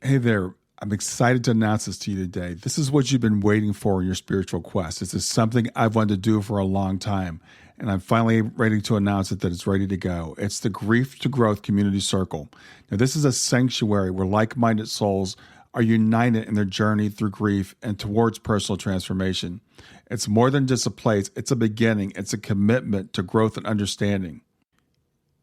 Hey there. I'm excited to announce this to you today. This is what you've been waiting for in your spiritual quest. This is something I've wanted to do for a long time, and I'm finally ready to announce it that it's ready to go. It's the Grief to Growth Community Circle. Now, this is a sanctuary where like-minded souls are united in their journey through grief and towards personal transformation. It's more than just a place. It's a beginning. It's a commitment to growth and understanding.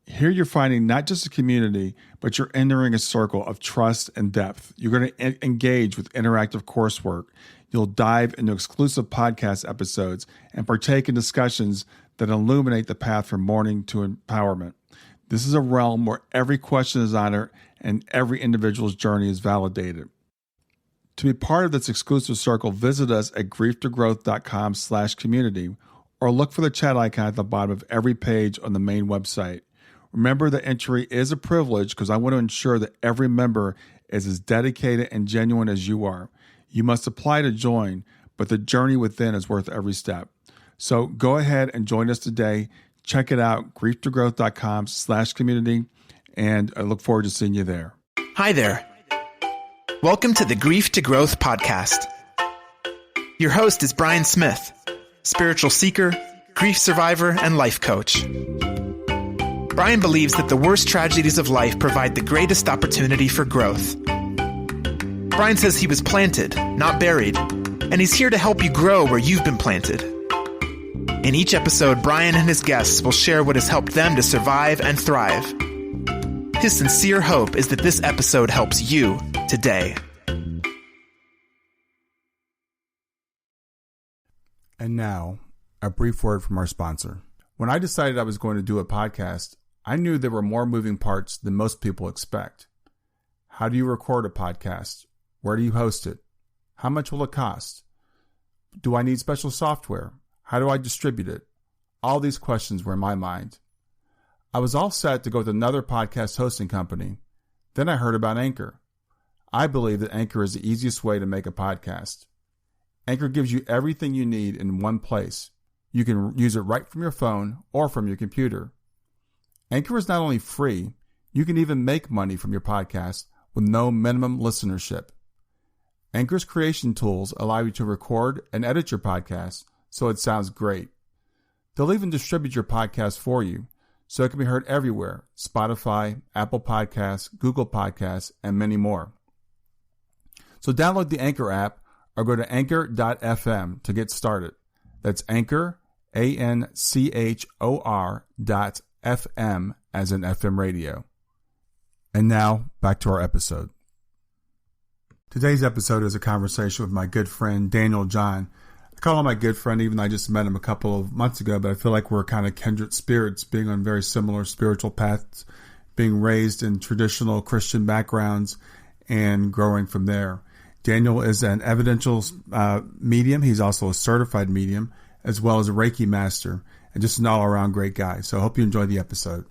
Here you're finding not just a community, but you're entering a circle of trust and depth. You're going to engage with interactive coursework. You'll dive into exclusive podcast episodes and partake in discussions that illuminate the path from mourning to empowerment. This is a realm where every question is honored and every individual's journey is validated. To be part of this exclusive circle, visit us at grieftogrowth.com/community or look for the chat icon at the bottom of every page on the main website. Remember that entry is a privilege because I want to ensure that every member is as dedicated and genuine as you are. You must apply to join, but the journey within is worth every step. So go ahead and join us today. Check it out, grieftogrowth.com/community, and I look forward to seeing you there. Hi there. Welcome to the Grief to Growth podcast. Your host is Brian Smith, spiritual seeker, grief survivor, and life coach. Brian believes that the worst tragedies of life provide the greatest opportunity for growth. Brian says he was planted, not buried, and he's here to help you grow where you've been planted. In each episode, Brian and his guests will share what has helped them to survive and thrive. His sincere hope is that this episode helps you today. And now, a brief word from our sponsor. When I decided I was going to do a podcast, I knew there were more moving parts than most people expect. How do you record a podcast? Where do you host it? How much will it cost? Do I need special software? How do I distribute it? All these questions were in my mind. I was all set to go with another podcast hosting company. Then I heard about Anchor. I believe that Anchor is the easiest way to make a podcast. Anchor gives you everything you need in one place. You can use it right from your phone or from your computer. Anchor is not only free, you can even make money from your podcast with no minimum listenership. Anchor's creation tools allow you to record and edit your podcast so it sounds great. They'll even distribute your podcast for you so it can be heard everywhere: Spotify, Apple Podcasts, Google Podcasts, and many more. So download the Anchor app or go to anchor.fm to get started. That's Anchor, ANCHOR.FM as in FM radio. And now, back to our episode. Today's episode is a conversation with my good friend, Daniel John. I call him my good friend, even though I just met him a couple of months ago, but I feel like we're kind of kindred spirits, being on very similar spiritual paths, being raised in traditional Christian backgrounds, and growing from there. Daniel is an evidential medium. He's also a certified medium, as well as a Reiki master, and just an all-around great guy. So I hope you enjoy the episode.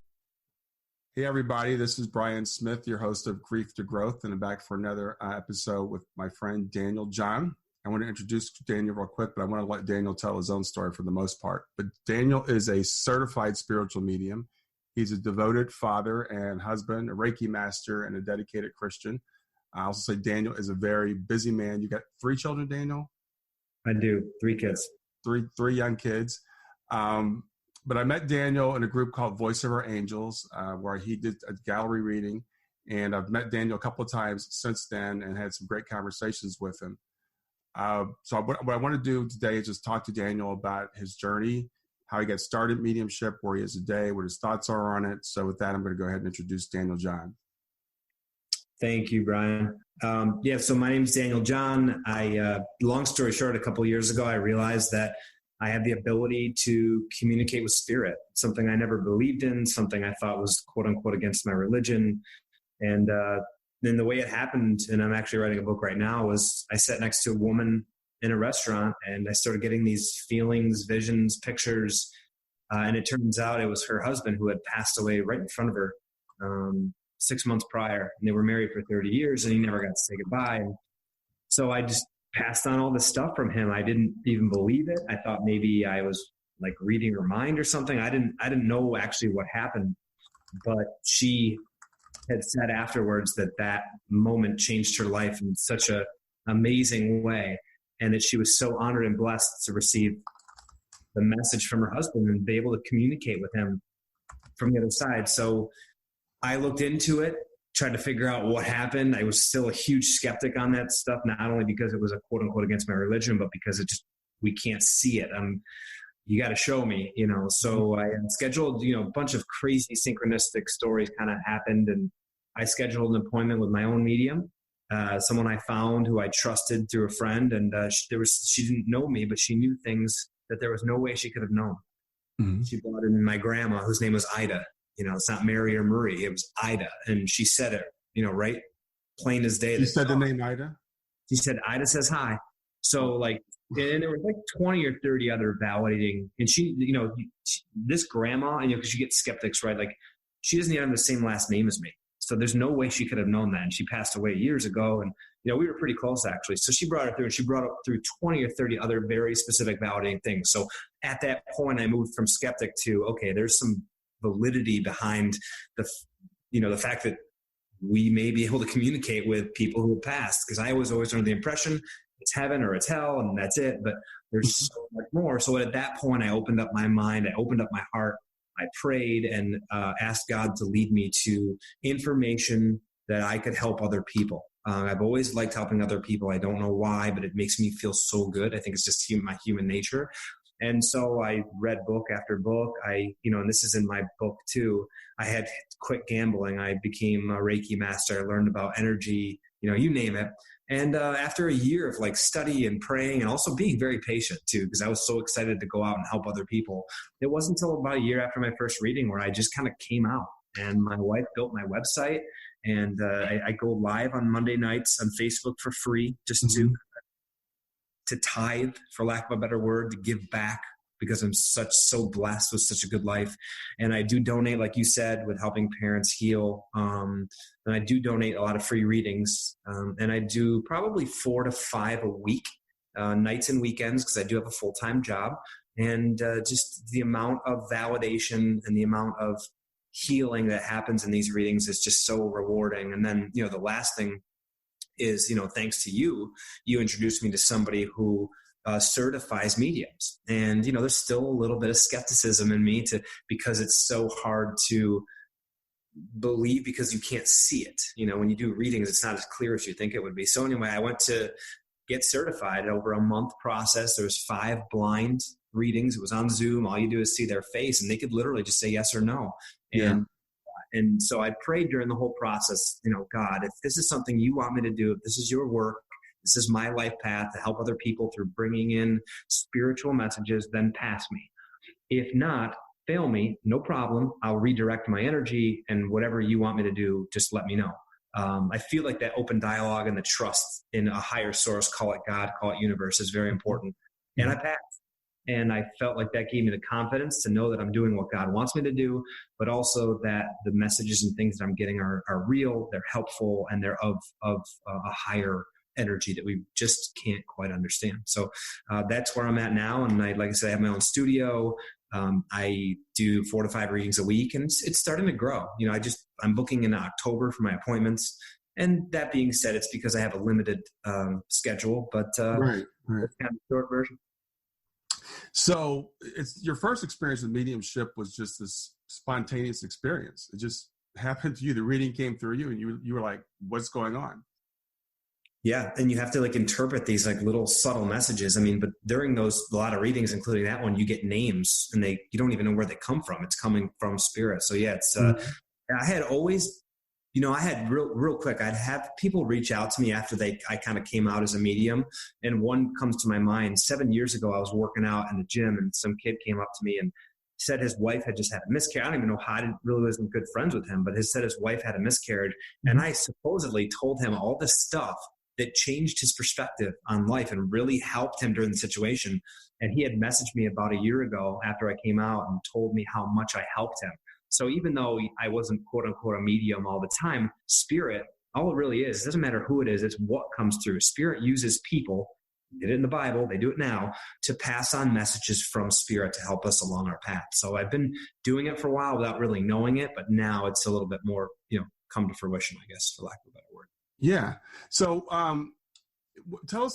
Hey, everybody. This is Brian Smith, your host of Grief to Growth, and I'm back for another episode with my friend Daniel John. I want to introduce Daniel real quick, but I want to let Daniel tell his own story for the most part. But Daniel is a certified spiritual medium. He's a devoted father and husband, a Reiki master, and a dedicated Christian. I also say Daniel is a very busy man. You got 3 children, Daniel? I do. 3 kids. Three young kids. But I met Daniel in a group called Voice of Our Angels, where he did a gallery reading. And I've met Daniel a couple of times since then and had some great conversations with him. So what I want to do today is just talk to Daniel about his journey, how he got started in mediumship, where he is today, what his thoughts are on it. So with that, I'm going to go ahead and introduce Daniel John. Thank you, Brian. So my name is Daniel John. Long story short, a couple of years ago, I realized that I had the ability to communicate with spirit, something I never believed in, something I thought was quote unquote against my religion. And then the way it happened, and I'm actually writing a book right now, was I sat next to a woman in a restaurant and I started getting these feelings, visions, pictures. And it turns out it was her husband who had passed away right in front of her 6 months prior. And they were married for 30 years and he never got to say goodbye. And so I just passed on all this stuff from him. I didn't even believe it. I thought maybe I was like reading her mind or something. I didn't know actually what happened, but she had said afterwards that moment changed her life in such a amazing way, and that she was so honored and blessed to receive the message from her husband and be able to communicate with him from the other side. So I looked into it, tried to figure out what happened. I was still a huge skeptic on that stuff, not only because it was a quote unquote against my religion, but because we can't see it. You got to show me, So I scheduled, a bunch of crazy synchronistic stories kind of happened, and I scheduled an appointment with my own medium, someone I found who I trusted through a friend, and she didn't know me, but she knew things that there was no way she could have known. Mm-hmm. She brought in my grandma, whose name was Ida. It's not Mary or Marie, it was Ida, and she said it, right, plain as day. She said the name Ida. She said Ida says hi. So and there were 20 or 30 other validating, and she, this grandma, because you get skeptics, right? Like, she doesn't even have the same last name as me. So there's no way she could have known that. And she passed away years ago. And, we were pretty close actually. So she brought it through, and she brought up through 20 or 30 other very specific validating things. So at that point I moved from skeptic to, okay, there's some validity behind the fact that we may be able to communicate with people who have passed. Because I was always under the impression it's heaven or it's hell and that's it. But there's so much more. So at that point, I opened up my mind. I opened up my heart. I prayed and asked God to lead me to information that I could help other people. I've always liked helping other people. I don't know why, but it makes me feel so good. I think it's just my human nature. And so I read book after book. And this is in my book too. I had quit gambling. I became a Reiki master. I learned about energy, you name it. And after a year of study and praying and also being very patient too, because I was so excited to go out and help other people. It wasn't until about a year after my first reading where I just kind of came out, and my wife built my website, and I go live on Monday nights on Facebook for free, just to tithe, for lack of a better word, to give back, because I'm so blessed with such a good life. And I do donate, like you said, with helping parents heal. And I do donate a lot of free readings. And I do probably 4 to 5 a week, nights and weekends, because I do have a full-time job. And just the amount of validation and the amount of healing that happens in these readings is just so rewarding. And then, the last thing is, thanks to you introduced me to somebody who certifies mediums. And, there's still a little bit of skepticism in me because it's so hard to believe because you can't see it. When you do readings, it's not as clear as you think it would be. So anyway, I went to get certified over a month process. There was 5 blind readings. It was on Zoom. All you do is see their face, and they could literally just say yes or no. And so I prayed during the whole process, God, if this is something you want me to do, if this is your work, this is my life path to help other people through bringing in spiritual messages, then pass me. If not, fail me, no problem. I'll redirect my energy, and whatever you want me to do, just let me know. I feel like that open dialogue and the trust in a higher source, call it God, call it universe, is very important. And I passed. And I felt like that gave me the confidence to know that I'm doing what God wants me to do, but also that the messages and things that I'm getting are real, they're helpful, and they're of a higher energy that we just can't quite understand. So that's where I'm at now. And like I said, I have my own studio. I do 4 to 5 readings a week, and it's starting to grow. I'm booking in October for my appointments. And that being said, it's because I have a limited schedule, but right. Kind of short version. So it's your first experience with mediumship was just this spontaneous experience. It just happened to you. The reading came through you, and you were like, what's going on? Yeah. And you have to interpret these little subtle messages. But during a lot of readings, including that one, you get names, and you don't even know where they come from. It's coming from spirit. So yeah, it's, I had always, I had real quick, I'd have people reach out to me after I kind of came out as a medium. And one comes to my mind. 7 years ago, I was working out in the gym, and some kid came up to me and said his wife had just had a miscarriage. I don't even know how. I really wasn't good friends with him, but he said his wife had a miscarriage. And I supposedly told him all this stuff that changed his perspective on life and really helped him during the situation. And he had messaged me about a year ago after I came out and told me how much I helped him. So even though I wasn't quote unquote a medium all the time, spirit, all it really is, it doesn't matter who it is, it's what comes through. Spirit uses people, did it in the Bible, they do it now, to pass on messages from spirit to help us along our path. So I've been doing it for a while without really knowing it, but now it's a little bit more, come to fruition, I guess, for lack of a better word. Yeah. So tell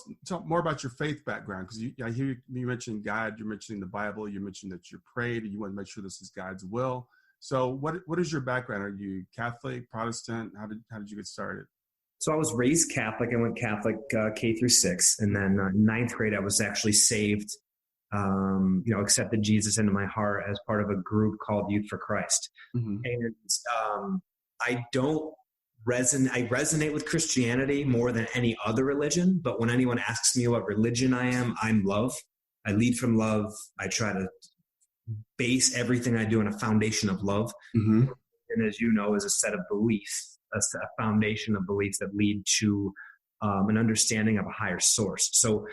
more about your faith background, because I hear you mentioned God, you're mentioning the Bible, you mentioned that you prayed, and you want to make sure this is God's will. So what is your background? Are you Catholic, Protestant? How did you get started? So I was raised Catholic. I went Catholic K through 6. And then ninth grade, I was actually saved, accepted Jesus into my heart as part of a group called Youth for Christ. Mm-hmm. And I resonate with Christianity more than any other religion. But when anyone asks me what religion I am, I'm love. I lead from love. I try to base everything I do on a foundation of love. Mm-hmm. And as you know, is a set of beliefs, a foundation of beliefs that lead to an understanding of a higher source. So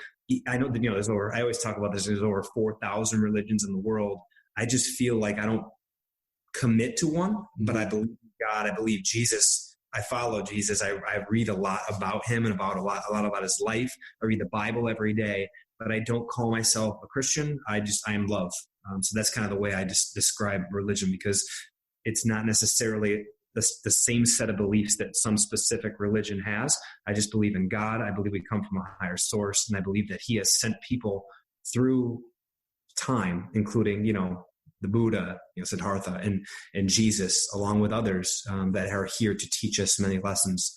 I know that, I always talk about this, there's over 4,000 religions in the world. I just feel like I don't commit to one, but I believe in God. I believe Jesus. I follow Jesus. I read a lot about him and about a lot about his life. I read the Bible every day, but I don't call myself a Christian. I am love. So that's kind of the way I just describe religion, because it's not necessarily the same set of beliefs that some specific religion has. I just believe in God. I believe we come from a higher source, and I believe that he has sent people through time, including, the Buddha, Siddhartha, and Jesus, along with others that are here to teach us many lessons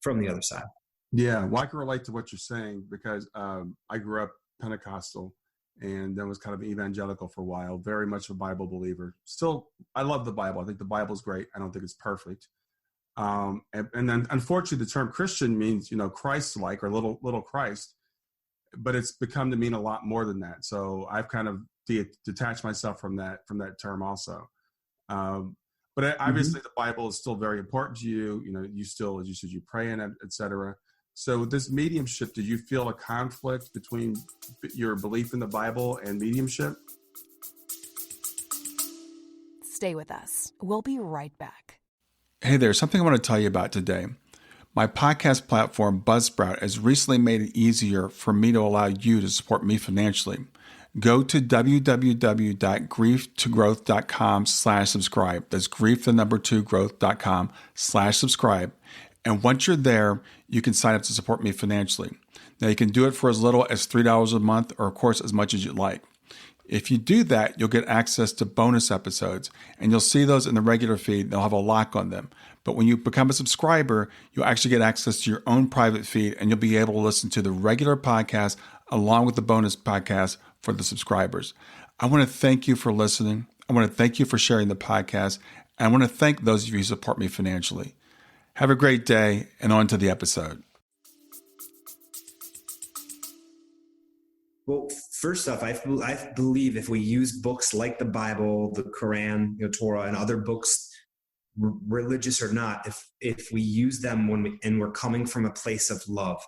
from the other side. Yeah, well, I can relate to what you're saying, because I grew up Pentecostal and then was kind of evangelical for a while, very much a Bible believer. Still, I love the Bible. I think the Bible's great. I don't think it's perfect. And then, unfortunately, the term Christian means, Christ-like, or little Christ, but it's become to mean a lot more than that. So I've kind of detached myself from that term also. But obviously, the Bible is still very important to you. You still, as you said, you pray in it, et cetera. So with this mediumship, did you feel a conflict between your belief in the Bible and mediumship? Stay with us. We'll be right back. Hey there, something I want to tell you about today. My podcast platform, Buzzsprout, has recently made it easier for me to allow you to support me financially. Go to www.grieftogrowth.com/subscribe. That's grief2growth.com/subscribe. And once you're there, you can sign up to support me financially. Now, you can do it for as little as $3 a month, or of course, as much as you'd like. If you do that, you'll get access to bonus episodes, and you'll see those in the regular feed. They'll have a lock on them. But when you become a subscriber, you'll actually get access to your own private feed, and you'll be able to listen to the regular podcast along with the bonus podcast for the subscribers. I want to thank you for listening. I want to thank you for sharing the podcast. And I want to thank those of you who support me financially. Have a great day, and on to the episode. Well, first off, I believe if we use books like the Bible, the Quran, Torah, and other books, religious or not, if we use them and we're coming from a place of love,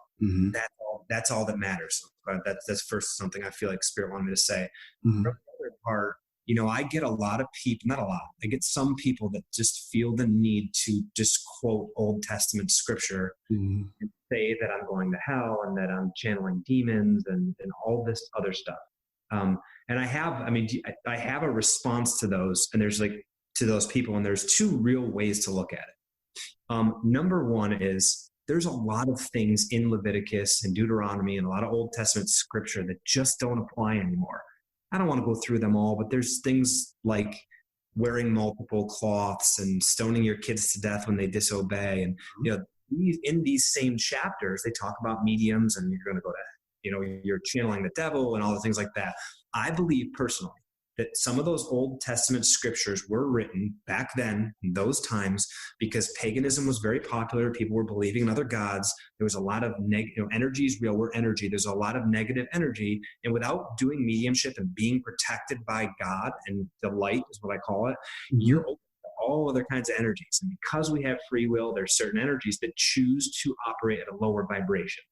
that's all that matters. That's first something I feel like Spirit wanted me to say. From the other part, I get a lot of people, not a lot, I get some people that just feel the need to just quote Old Testament scripture and say that I'm going to hell and that I'm channeling demons and all this other stuff. And I have a response to those, and to those people, and there's two real ways to look at it. Number one is there's a lot of things in Leviticus and Deuteronomy and a lot of Old Testament scripture that just don't apply anymore. I don't want to go through them all, but there's things like wearing multiple cloths and stoning your kids to death when they disobey. And, in these same chapters, they talk about mediums and you're going to go to, you're channeling the devil and all the things like that. I believe personally that some of those Old Testament scriptures were written back then in those times because paganism was very popular. People were believing in other gods. There was a lot of energy is real. We're energy. There's a lot of negative energy. And without doing mediumship and being protected by God and the light is what I call it, you're open to all other kinds of energies. And because we have free will, there's certain energies that choose to operate at a lower vibration.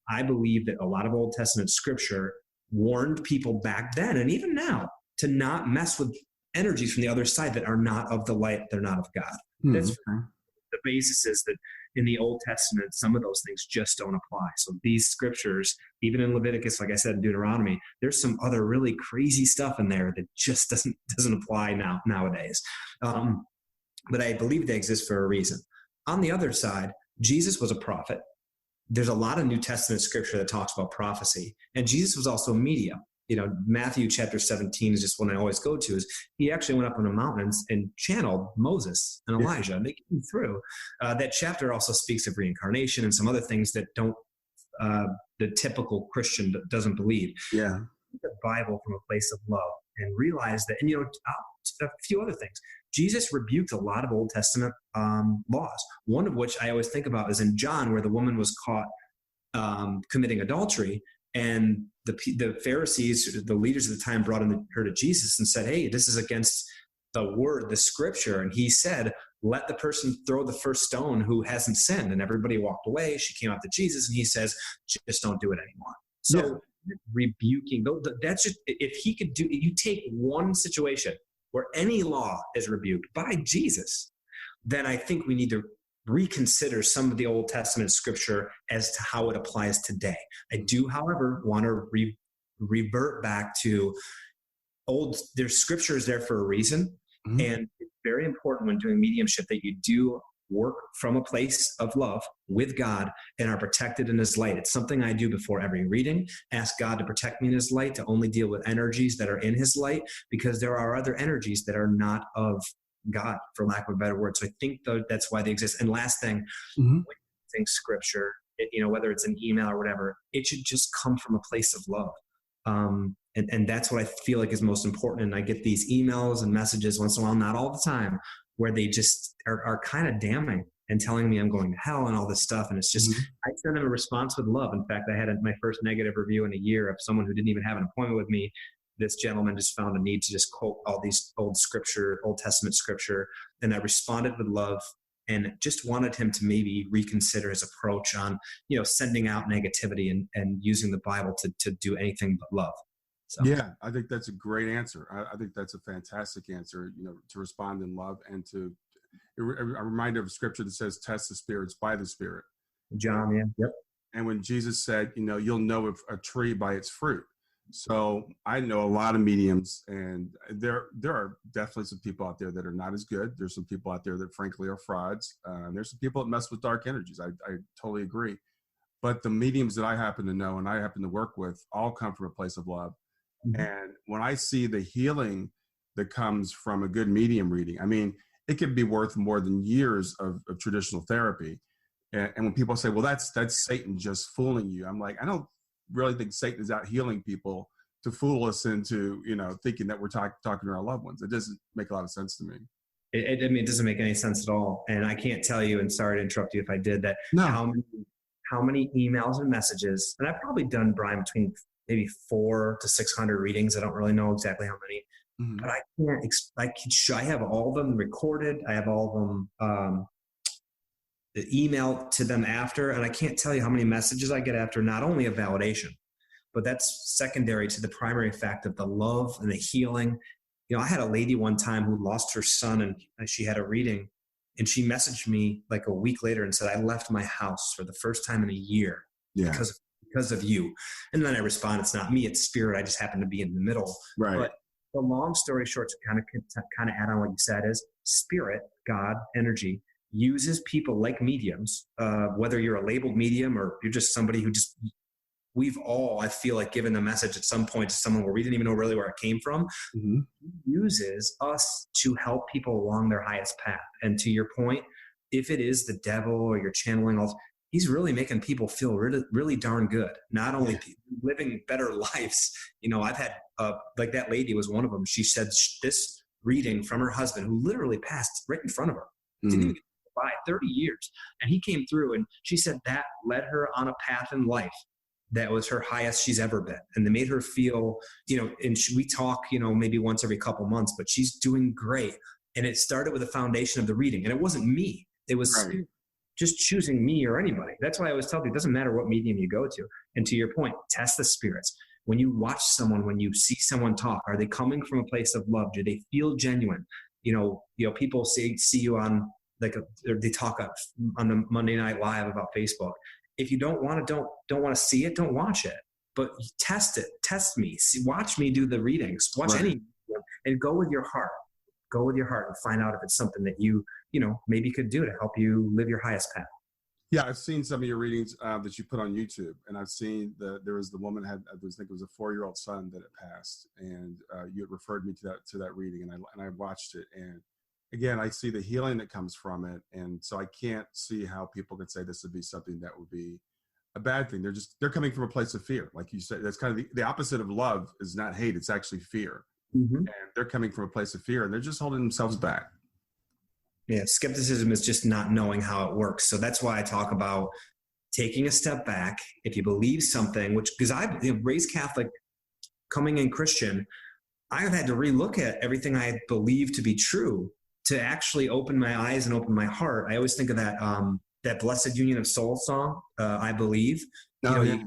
I believe that a lot of Old Testament scripture warned people back then and even now to not mess with energies from the other side that are not of the light, they're not of God. That's the basis is that in the Old Testament, some of those things just don't apply. So these scriptures, even in Leviticus, like I said, in Deuteronomy, there's some other really crazy stuff in there that just doesn't apply nowadays. But I believe they exist for a reason. On the other side, Jesus was a prophet. There's a lot of New Testament scripture that talks about prophecy. And Jesus was also a medium. Matthew chapter 17 is just one I always go to. Is he actually went up on the mountains and channeled Moses and Elijah, and they came through. That chapter also speaks of reincarnation and some other things that the typical Christian doesn't believe. Yeah. The Bible from a place of love and realize that, and a few other things. Jesus rebuked a lot of Old Testament laws. One of which I always think about is in John, where the woman was caught committing adultery, and the Pharisees, the leaders of the time, brought her to Jesus and said, "Hey, this is against the word, the scripture." And he said, "Let the person throw the first stone who hasn't sinned." And everybody walked away. She came up to Jesus, and he says, "Just don't do it anymore." So rebuking, that's just, if he could do, you take one situation where any law is rebuked by Jesus, then I think we need to reconsider some of the Old Testament scripture as to how it applies today. I do, however, want to revert back to there's scriptures there for a reason. Mm-hmm. And it's very important when doing mediumship that you do work from a place of love with God and are protected in his light. It's something I do before every reading. Ask God to protect me in his light, to only deal with energies that are in his light, because there are other energies that are not of God, for lack of a better word. So I think that's why they exist. And last thing, when you think scripture, whether it's an email or whatever, it should just come from a place of love. And that's what I feel like is most important. And I get these emails and messages once in a while, not all the time, where they just are kind of damning and telling me I'm going to hell and all this stuff. And it's just, I send them a response with love. In fact, I had my first negative review in a year of someone who didn't even have an appointment with me. This gentleman just found a need to just quote all these Old Testament scripture. And I responded with love and just wanted him to maybe reconsider his approach on, sending out negativity and using the Bible to do anything but love. So. Yeah, I think that's a great answer. I think that's a fantastic answer, to respond in love and to a reminder of scripture that says, test the spirits by the Spirit. John, yeah. Yep. And when Jesus said, you'll know a tree by its fruit. So I know a lot of mediums, and there are definitely some people out there that are not as good. There's some people out there that frankly are frauds. There's some people that mess with dark energies. I totally agree. But the mediums that I happen to know and I happen to work with all come from a place of love. Mm-hmm. And when I see the healing that comes from a good medium reading, I mean, it could be worth more than years of traditional therapy. And when people say, well, that's Satan just fooling you, I'm like, I don't really think Satan is out healing people to fool us into, thinking that we're talking to our loved ones. It doesn't make a lot of sense to me. It doesn't make any sense at all. And I can't tell you, and sorry to interrupt you if I did, that how many emails and messages, and I've probably done, Brian, between maybe 400 to 600 readings. I don't really know exactly how many, but I have all of them recorded. I have all of them the email to them after, and I can't tell you how many messages I get after, not only a validation, but that's secondary to the primary fact of the love and the healing. I had a lady one time who lost her son, and she had a reading, and she messaged me like a week later and said, I left my house for the first time in a year because of you. And then I respond, it's not me, it's spirit. I just happen to be in the middle. Right. But the long story short, to kind of add on what you said, is spirit, God, energy, uses people like mediums, whether you're a labeled medium or you're just somebody who we've all, I feel like, given the message at some point to someone where we didn't even know really where it came from. Mm-hmm. He uses us to help people along their highest path. And to your point, if it is the devil or you're channeling all, he's really making people feel really, really darn good. Not only living better lives. I've had, like that lady was one of them. She said this reading from her husband, who literally passed right in front of her. Didn't even by 30 years. And he came through, and she said that led her on a path in life that was her highest she's ever been. And they made her feel, and we talk, maybe once every couple months, but she's doing great. And it started with the foundation of the reading. And it wasn't me. It was just choosing me or anybody. That's why I always tell people, it doesn't matter what medium you go to. And to your point, test the spirits. When you watch someone, when you see someone talk, are they coming from a place of love? Do they feel genuine? People see you on, they talk on the Monday Night Live about Facebook. If you don't want to see it, don't watch it. But test it. Test me. Watch me do the readings. Watch any, and go with your heart. go with your heart and find out if it's something that you maybe could do to help you live your highest path. Yeah, I've seen some of your readings that you put on YouTube, and I've seen there was the woman I think it was a 4-year-old son that had passed, and you had referred me to that reading, and I watched it, and again, I see the healing that comes from it, and so I can't see how people could say this would be something that would be a bad thing. They're coming from a place of fear, like you said. That's kind of the opposite of love is not hate; it's actually fear, and they're coming from a place of fear, and they're just holding themselves back. Yeah, skepticism is just not knowing how it works. So that's why I talk about taking a step back. If you believe something, because I've raised Catholic, coming in Christian, I've had to relook at everything I believe to be true to actually open my eyes and open my heart. I always think of that Blessed Union of Soul song, I believe. You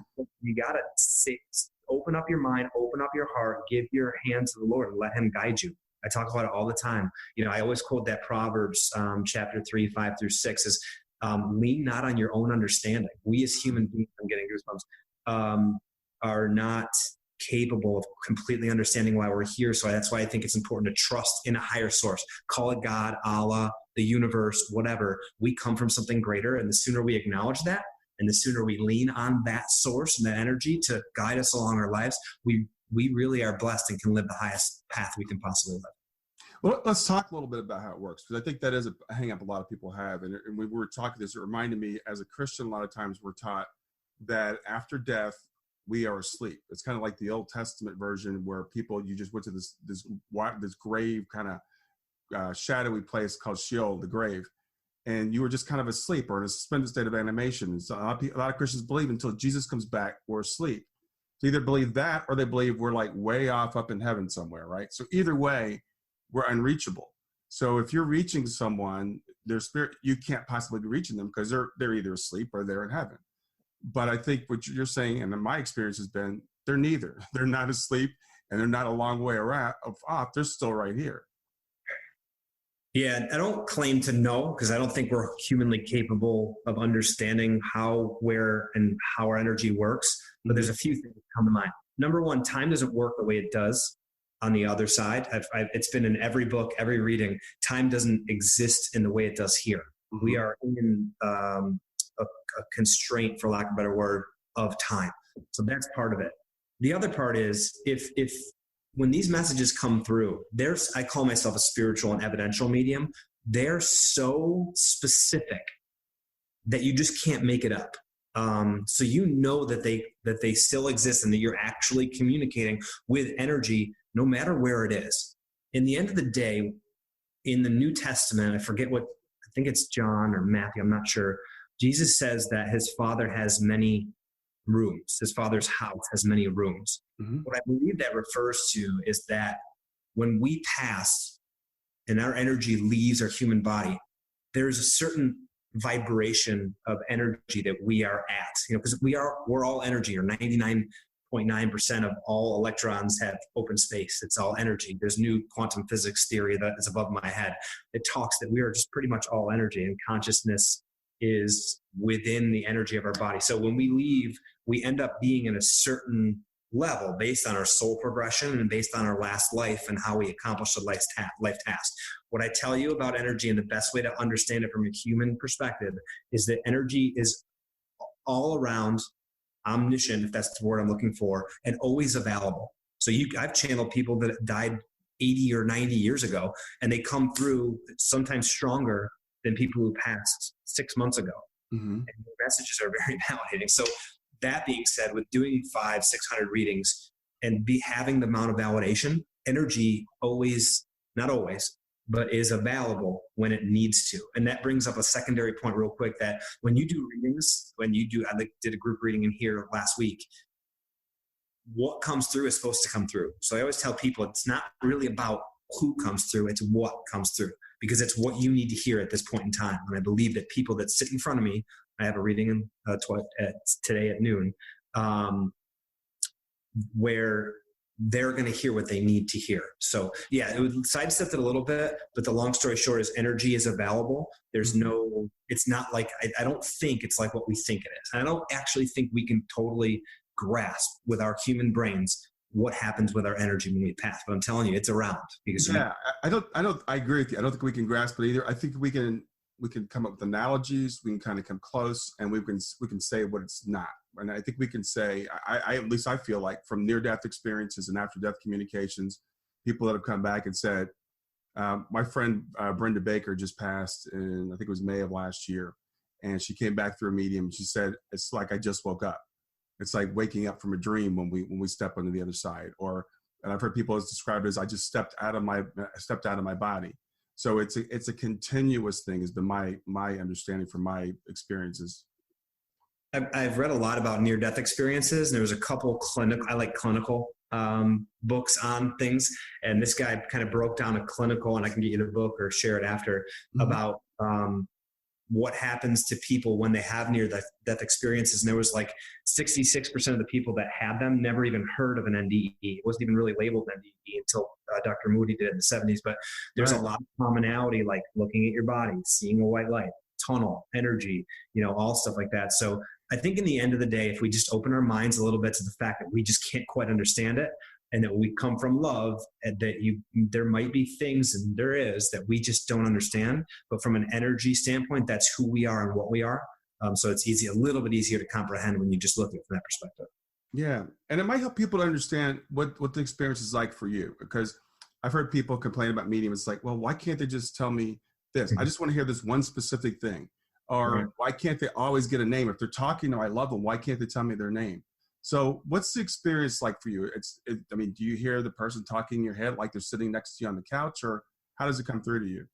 got to open up your mind, open up your heart, give your hand to the Lord and let him guide you. I talk about it all the time. I always quote that Proverbs chapter 3, 5-6 is lean not on your own understanding. We as human beings, I'm getting goosebumps, are not capable of completely understanding why we're here. So that's why I think it's important to trust in a higher source. Call it God, Allah, the universe, whatever. We come from something greater. And the sooner we acknowledge that, and the sooner we lean on that source and that energy to guide us along our lives, we really are blessed and can live the highest path we can possibly live. Well, let's talk a little bit about how it works, because I think that is a hang up a lot of people have. And when we were talking this, it reminded me, as a Christian, a lot of times we're taught that after death, we are asleep. It's kind of like the Old Testament version where you just went to this grave kind of shadowy place called Sheol, the grave, and you were just kind of asleep or in a suspended state of animation. And so a lot of Christians believe until Jesus comes back, we're asleep. So either believe that or they believe we're like way off up in heaven somewhere, right? So either way, we're unreachable. So if you're reaching someone, their spirit, you can't possibly be reaching them because they're either asleep or they're in heaven. But I think what you're saying, and my experience has been, they're neither. They're not asleep and they're not a long way off. They're still right here. Yeah, I don't claim to know, because I don't think we're humanly capable of understanding how, where, and how our energy works. But there's a few things that come to mind. Number one, time doesn't work the way it does on the other side. It's been in every book, every reading. Time doesn't exist in the way it does here. We are in a constraint, for lack of a better word, of time. So that's part of it. The other part is if when these messages come through, I call myself a spiritual and evidential medium. They're so specific that you just can't make it up. So that they still exist and that you're actually communicating with energy no matter where it is. In the end of the day, in the New Testament, I think it's John or Matthew, I'm not sure. Jesus says that his Father has many rooms. His Father's house has many rooms. What I believe that refers to is that when we pass and our energy leaves our human body, there's a certain vibration of energy that we are at, because we're all energy, or 99.9% of all electrons have open space. It's all energy. There's new quantum physics theory that is above my head. It talks that we are just pretty much all energy, and consciousness is within the energy of our body. So when we leave, we end up being in a certain level based on our soul progression and based on our last life and how we accomplished the life task. What I tell you about energy, and the best way to understand it from a human perspective, is that energy is all around, omniscient, if that's the word I'm looking for, and always available. So I've channeled people that died 80 or 90 years ago, and they come through sometimes stronger than people who passed 6 months ago. And the messages are very validating. So that being said, with doing 500-600 readings and having the amount of validation, energy not always, but is available when it needs to. And that brings up a secondary point real quick, that when you do readings, I did a group reading in here last week, what comes through is supposed to come through. So I always tell people it's not really about who comes through, it's what comes through, because it's what you need to hear at this point in time. And I believe that people that sit in front of me, I have a reading today at noon, where they're going to hear what they need to hear. So yeah, it would sidestep it a little bit, but the long story short is energy is available. It's not like, I don't think it's like what we think it is. And I don't actually think we can totally grasp with our human brains what happens with our energy when we pass. But I'm telling you, it's around. Because I agree with you. I don't think we can grasp it either. I think we can come up with analogies. We can kind of come close, and we can say what it's not. And I think we can say, I at least I feel like, from near-death experiences and after-death communications, people that have come back and said, my friend Brenda Baker just passed in, I think it was May of last year, and she came back through a medium. She said, it's like I just woke up. It's like waking up from a dream when we step onto the other side. And I've heard people describe it as I just stepped out of my body. So it's a continuous thing, has been my understanding from my experiences. I've read a lot about near-death experiences, and there was a couple clinical books on things. And this guy kind of broke down a clinical, and I can get you the book or share it after, about what happens to people when they have near-death experiences. And there was like 66% of the people that had them never even heard of an NDE. It wasn't even really labeled NDE until Dr. Moody did it in the 70s. But there's a lot of commonality, like looking at your body, seeing a white light, tunnel, energy, all stuff like that. So I think in the end of the day, if we just open our minds a little bit to the fact that we just can't quite understand it, and that we come from love, and that there might be things, and there is, that we just don't understand. But from an energy standpoint, that's who we are and what we are. So it's a little bit easier to comprehend when you just look at it from that perspective. Yeah. And it might help people to understand what the experience is like for you, because I've heard people complain about medium. It's like, well, why can't they just tell me this? I just want to hear this one specific thing. Or why can't they always get a name? If they're talking to I love them, why can't they tell me their name? So what's the experience like for you? Do you hear the person talking in your head like they're sitting next to you on the couch, or how does it come through to you?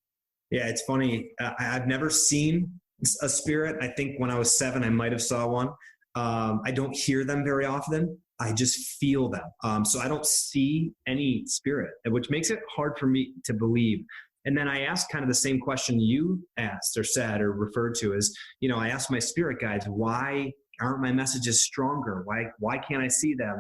Yeah, it's funny. I've never seen a spirit. I think when I was 7, I might have saw one. I don't hear them very often. I just feel them. So I don't see any spirit, which makes it hard for me to believe. And then I asked kind of the same question you asked or said or referred to as, I asked my spirit guides, why aren't my messages stronger? Why can't I see them?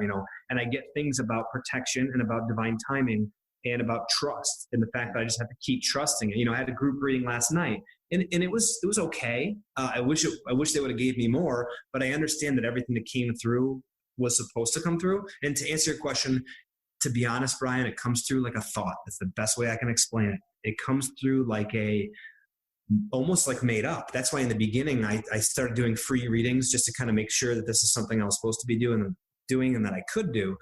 And I get things about protection and about divine timing and about trust, and the fact that I just have to keep trusting it. I had a group reading last night, and it was okay. I wish they would have gave me more, but I understand that everything that came through was supposed to come through. And to answer your question, to be honest, Brian, it comes through like a thought. That's the best way I can explain it. It comes through like almost like made up. That's why in the beginning, I started doing free readings just to kind of make sure that this is something I was supposed to be doing and that I could do.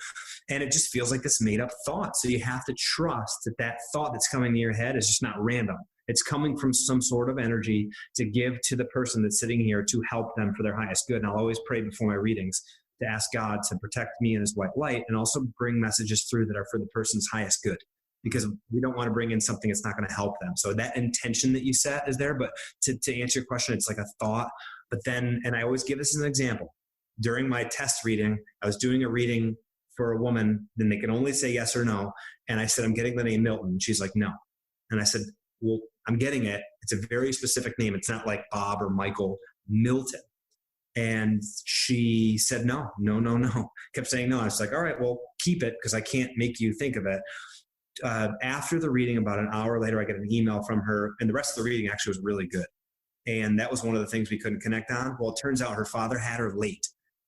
And it just feels like this made up thought. So you have to trust that thought that's coming to your head is just not random. It's coming from some sort of energy to give to the person that's sitting here to help them for their highest good. And I'll always pray before my readings to ask God to protect me in his white light, and also bring messages through that are for the person's highest good, because we don't want to bring in something that's not going to help them. So that intention that you set is there. But to answer your question, it's like a thought. But then, and I always give this as an example, during my test reading, I was doing a reading for a woman, then they can only say yes or no. And I said, I'm getting the name Milton. She's like, no. And I said, well, I'm getting it. It's a very specific name. It's not like Bob or Michael, Milton. And she said, no. Kept saying no. I was like, all right, well, keep it, because I can't make you think of it. After the reading, about an hour later, I get an email from her, and the rest of the reading actually was really good. And that was one of the things we couldn't connect on. Well, it turns out her father had her late,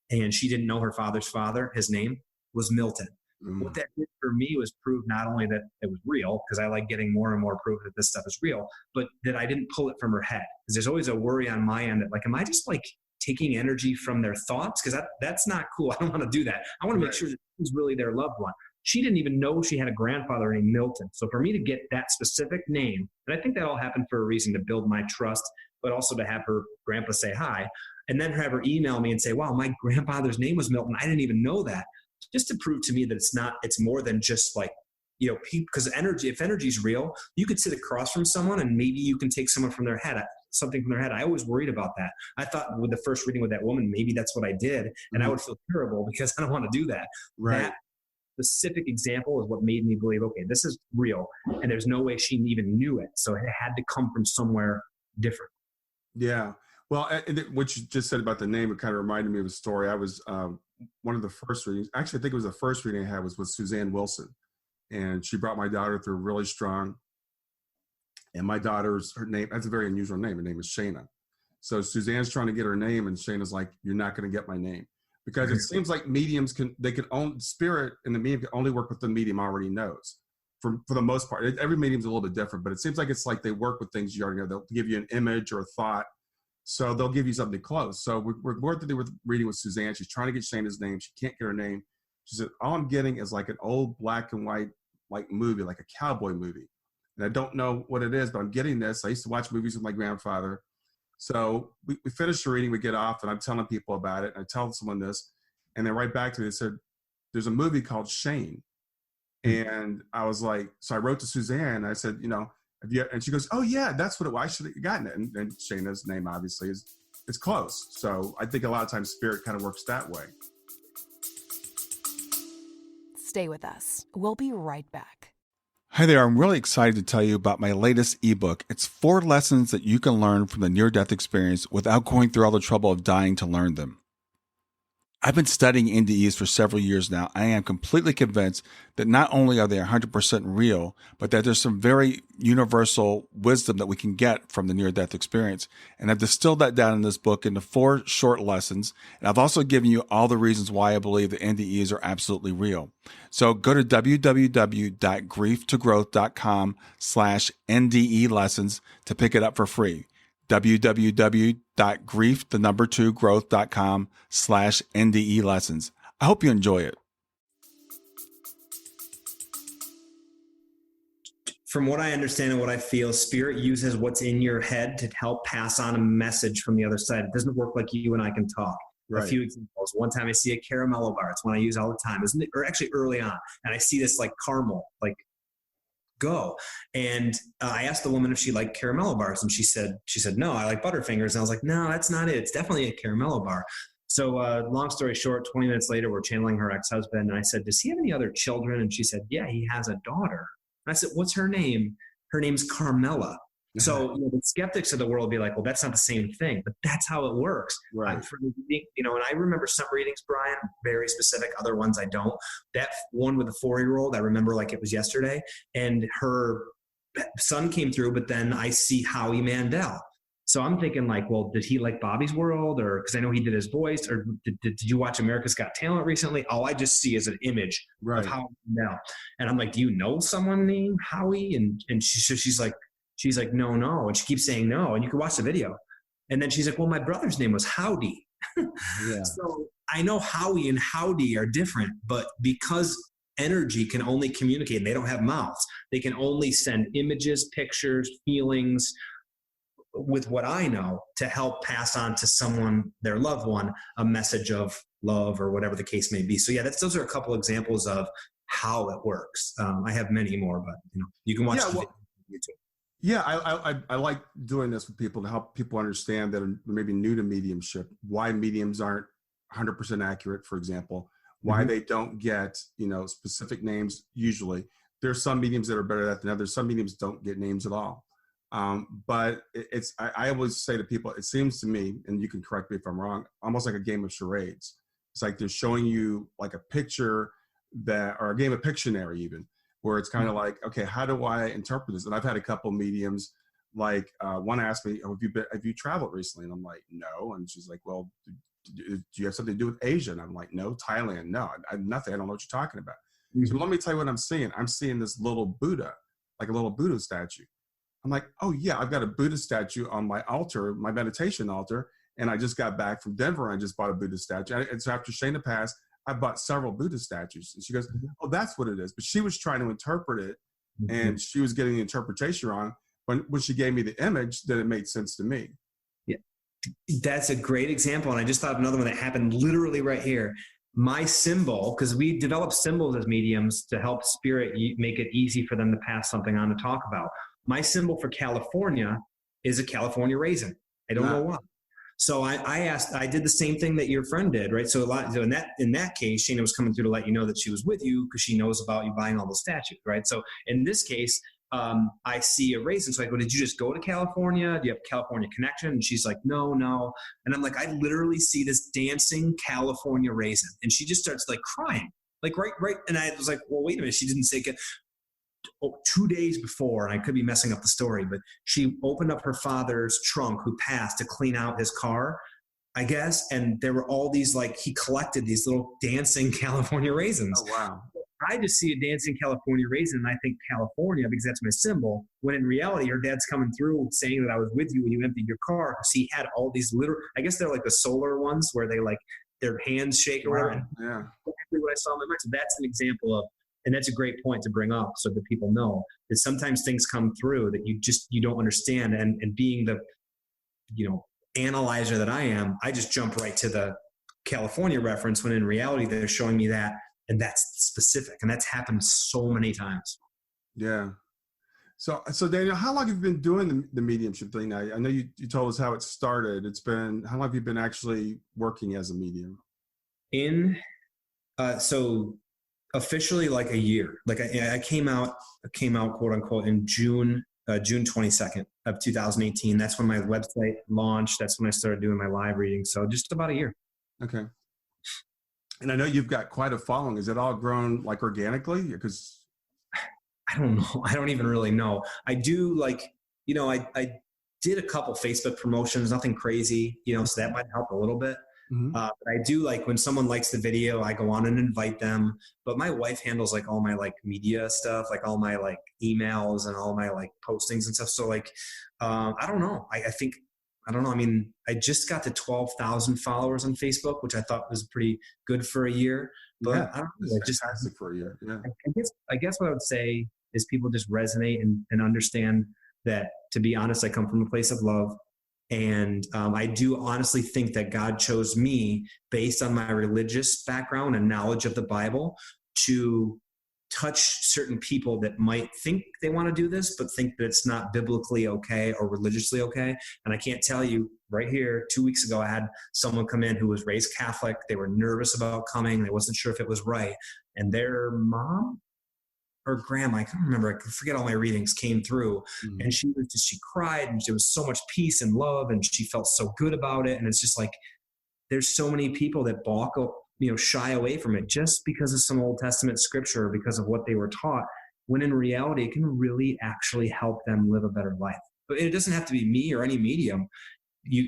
and she didn't know her father's father. His name was Milton. What that did for me was prove not only that it was real, because I like getting more and more proof that this stuff is real, but that I didn't pull it from her head. Because there's always a worry on my end that, like, am I just like taking energy from their thoughts? Because that's not cool. I don't want to do that. I want to make sure that it's really their loved one. She didn't even know she had a grandfather named Milton. So for me to get that specific name, and I think that all happened for a reason, to build my trust, but also to have her grandpa say hi, and then have her email me and say, wow, my grandfather's name was Milton. I didn't even know that. Just to prove to me that it's more than just like, because if energy is real, you could sit across from someone and maybe you can take something from their head. I always worried about that. I thought with the first reading with that woman, maybe that's what I did. And I would feel terrible because I don't want to do that. Right. That specific example is what made me believe, okay, this is real. And there's no way she even knew it. So it had to come from somewhere different. Yeah. Well, what you just said about the name, it kind of reminded me of a story. I was one of the first readings. Actually, I think it was the first reading I had was with Suzanne Wilson. And she brought my daughter through really strong. And my daughter's, her name, that's a very unusual name. Her name is Shayna. So Suzanne's trying to get her name, and Shayna's like, you're not going to get my name. because it seems like mediums can own spirit, and the medium can only work with the medium already knows. For the most part, every medium's a little bit different, but it seems like it's like they work with things you already know. They'll give you an image or a thought, so they'll give you something close. So we're going to do with reading with Suzanne. She's trying to get Shayna's name. She can't get her name. She said, all I'm getting is like an old black and white like movie, like a cowboy movie. And I don't know what it is, but I'm getting this. I used to watch movies with my grandfather. So we finished the reading, we get off, and I'm telling people about it. And I tell someone this, and then right back to me, they said, there's a movie called Shane. And I was like, so I wrote to Suzanne. I said, have you, and she goes, oh yeah, that's what it was. I should have gotten it. And Shayna's name obviously is close. So I think a lot of times spirit kind of works that way. Stay with us. We'll be right back. Hi there, I'm really excited to tell you about my latest ebook. It's 4 lessons that you can learn from the near-death experience without going through all the trouble of dying to learn them. I've been studying NDEs for several years now. I am completely convinced that not only are they 100% real, but that there's some very universal wisdom that we can get from the near-death experience. And I've distilled that down in this book into 4 short lessons. And I've also given you all the reasons why I believe that NDEs are absolutely real. So go to www.grieftogrowth.com/NDE lessons to pick it up for free. www.grieftogrowth.com/NDE lessons. I hope you enjoy it. From what I understand and what I feel, spirit uses what's in your head to help pass on a message from the other side. It doesn't work like you and I can talk. Right. A few examples. One time I see a caramello bar. It's one I use all the time, isn't it? Or actually early on. And I see this like caramel, like go. And I asked the woman if she liked caramello bars, and she said, no, I like Butterfingers. And I was like, no, that's not it. It's definitely a caramello bar. So long story short, 20 minutes later, we're channeling her ex-husband. And I said, does he have any other children? And she said, yeah, he has a daughter. And I said, what's her name? Her name's Carmela. So the skeptics of the world will be like, well, that's not the same thing, but that's how it works. Right. And I remember some readings, Brian, very specific, other ones I don't. That one with the 4-year-old, I remember like it was yesterday, and her son came through, but then I see Howie Mandel. So I'm thinking like, well, did he like Bobby's World? Or because I know he did his voice, or did you watch America's Got Talent recently? All I just see is an image of Howie Mandel. And I'm like, do you know someone named Howie? And she's like, no. And she keeps saying no. And you can watch the video. And then she's like, well, my brother's name was Howdy. Yeah. So I know Howie and Howdy are different, but because energy can only communicate, and they don't have mouths, they can only send images, pictures, feelings, with what I know, to help pass on to someone, their loved one, a message of love or whatever the case may be. So yeah, those are a couple examples of how it works. I have many more, but you can watch the video on YouTube. Yeah, I like doing this with people to help people understand that are maybe new to mediumship, why mediums aren't 100% accurate, for example, why they don't get, specific names usually. There's some mediums that are better at that than others. Some mediums don't get names at all. But I always say to people, it seems to me, and you can correct me if I'm wrong, almost like a game of charades. It's like they're showing you like a picture or a game of Pictionary even, where it's kind of like, okay, how do I interpret this? And I've had a couple mediums, like one asked me, oh, have you traveled recently? And I'm like, no. And she's like, well, do you have something to do with Asia? And I'm like, no. Thailand? No, nothing. I don't know what you're talking about. So let me tell you what I'm seeing. I'm seeing this little Buddha, like a little Buddha statue. I'm like, oh yeah, I've got a Buddha statue on my altar, my meditation altar. And I just got back from Denver and I just bought a Buddha statue. And so after Shayna passed, I bought several Buddha statues. And she goes, oh, that's what it is. But she was trying to interpret it, and she was getting the interpretation wrong. When she gave me the image, then it made sense to me. Yeah, that's a great example. And I just thought of another one that happened literally right here. My symbol, because we develop symbols as mediums to help spirit make it easy for them to pass something on to talk about. My symbol for California is a California raisin. I don't know why. So I did the same thing that your friend did, right? So in that case, Shayna was coming through to let you know that she was with you because she knows about you buying all the statues, right? So in this case, I see a raisin. So I go, did you just go to California? Do you have a California connection? And she's like, no. And I'm like, I literally see this dancing California raisin. And she just starts like crying, like right. And I was like, well, wait a minute. She didn't say 2 days before, and I could be messing up the story, but she opened up her father's trunk, who passed, to clean out his car. I guess. And there were all these, like, he collected these little dancing California raisins. Oh, wow. I just see a dancing California raisin and I think California because that's my symbol. When in reality, your dad's coming through saying that I was with you when you emptied your car. So he had all these little, I guess they're like the solar ones where they like their hands shake around. Wow. Yeah. Exactly what I saw in my mind. So that's an example of, and that's a great point to bring up so that people know that sometimes things come through that you don't understand. And being the, analyzer that I am, I just jump right to the California reference when in reality they're showing me that. And that's specific. And that's happened so many times. Yeah. So Daniel, how long have you been doing the mediumship thing now? I know you told us how it started. How long have you been actually working as a medium? So officially like a year. Like I came out quote unquote in June 22nd of 2018. That's when my website launched. That's when I started doing my live reading. So just about a year. Okay. And I know you've got quite a following. Is it all grown like organically? Because I don't know. I don't even really know. I do I did a couple Facebook promotions, nothing crazy, so that might help a little bit. Mm-hmm. But I do when someone likes the video, I go on and invite them. But my wife handles all my media stuff, all my emails and all my postings and stuff. So I don't know. I don't know. I mean, I just got to 12,000 followers on Facebook, which I thought was pretty good for a year. But yeah, I don't know. Just fantastic for a year. Yeah. I guess what I would say is people just resonate and understand that, to be honest, I come from a place of love. And I do honestly think that God chose me based on my religious background and knowledge of the Bible to touch certain people that might think they want to do this, but think that it's not biblically okay or religiously okay. And I can't tell you right here, 2 weeks ago, I had someone come in who was raised Catholic. They were nervous about coming. They wasn't sure if it was right. And their mom or grandma, I can't remember, I forget all my readings, came through. Mm-hmm. And she cried, and there was so much peace and love, and she felt so good about it. And it's just there's so many people that balk, shy away from it just because of some Old Testament scripture or because of what they were taught, when in reality, it can really actually help them live a better life. But it doesn't have to be me or any medium.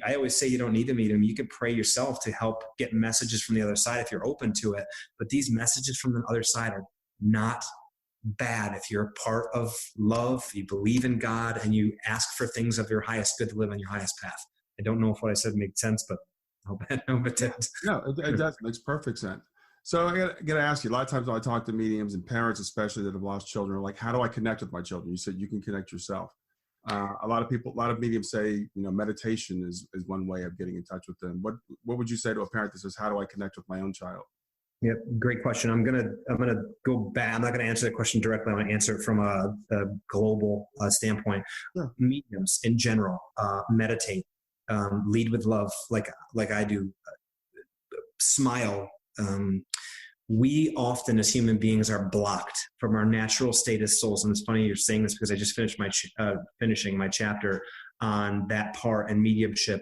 I always say you don't need a medium. You can pray yourself to help get messages from the other side if you're open to it. But these messages from the other side are not bad if you're a part of love, you believe in God, and you ask for things of your highest good to live on your highest path. I don't know if what I said made sense, but I hope it did. No, it does. It makes perfect sense. So I got to ask you, a lot of times when I talk to mediums and parents, especially that have lost children, are how do I connect with my children? You said you can connect yourself. A lot of mediums say, meditation is one way of getting in touch with them. What would you say to a parent that says, how do I connect with my own child? Yeah, great question. I'm gonna go back. I'm not gonna answer that question directly. I'm gonna answer it from a global standpoint. Yeah. Mediums in general meditate, lead with love, like I do. Smile. We often, as human beings, are blocked from our natural state as souls. And it's funny you're saying this because I just finished finishing my chapter on that part and mediumship.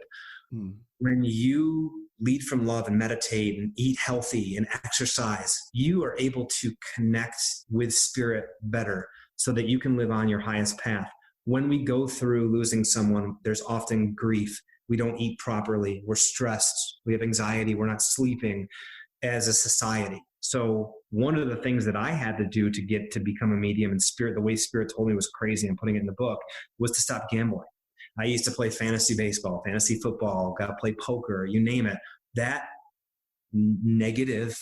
When you lead from love and meditate and eat healthy and exercise, you are able to connect with spirit better so that you can live on your highest path. When we go through losing someone, there's often grief. We don't eat properly. We're stressed. We have anxiety. We're not sleeping as a society. So one of the things that I had to do to get to become a medium, and spirit, the way spirit told me was crazy, I'm putting it in the book, was to stop gambling. I used to play fantasy baseball, fantasy football, got to play poker, you name it. That negative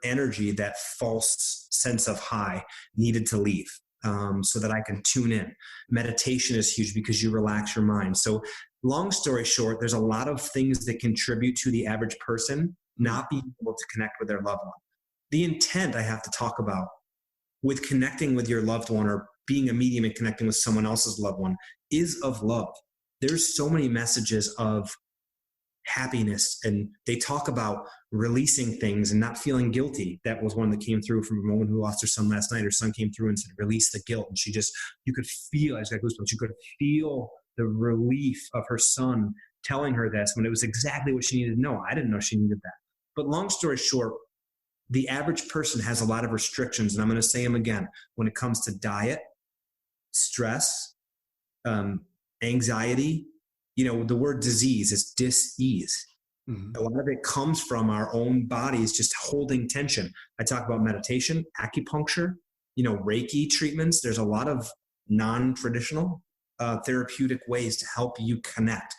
energy, that false sense of high needed to leave so that I can tune in. Meditation is huge because you relax your mind. So long story short, there's a lot of things that contribute to the average person not being able to connect with their loved one. The intent I have to talk about with connecting with your loved one or being a medium and connecting with someone else's loved one is of love. There's so many messages of happiness, and they talk about releasing things and not feeling guilty. That was one that came through from a woman who lost her son last night. Her son came through and said, release the guilt. And you could feel, I just got goosebumps, you could feel the relief of her son telling her this when it was exactly what she needed to know. I didn't know she needed that. But long story short, the average person has a lot of restrictions, and I'm going to say them again. When it comes to diet, stress, anxiety, the word disease is dis-ease. A lot of it comes from our own bodies just holding tension. I talk about meditation, acupuncture, Reiki treatments. There's a lot of non-traditional therapeutic ways to help you connect.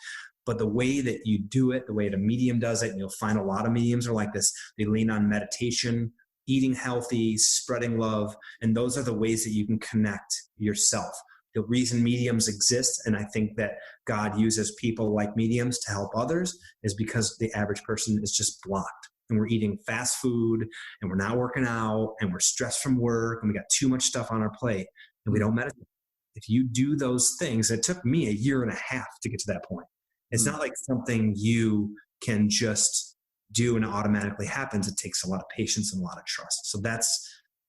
But the way that you do it, the way the medium does it, and you'll find a lot of mediums are like this. They lean on meditation, eating healthy, spreading love. And those are the ways that you can connect yourself. The reason mediums exist, and I think that God uses people like mediums to help others, is because the average person is just blocked. And we're eating fast food, and we're not working out, and we're stressed from work, and we got too much stuff on our plate, and we don't meditate. If you do those things, it took me 1.5 years to get to that point. It's not like something you can just do and it automatically happens. It takes a lot of patience and a lot of trust. So that's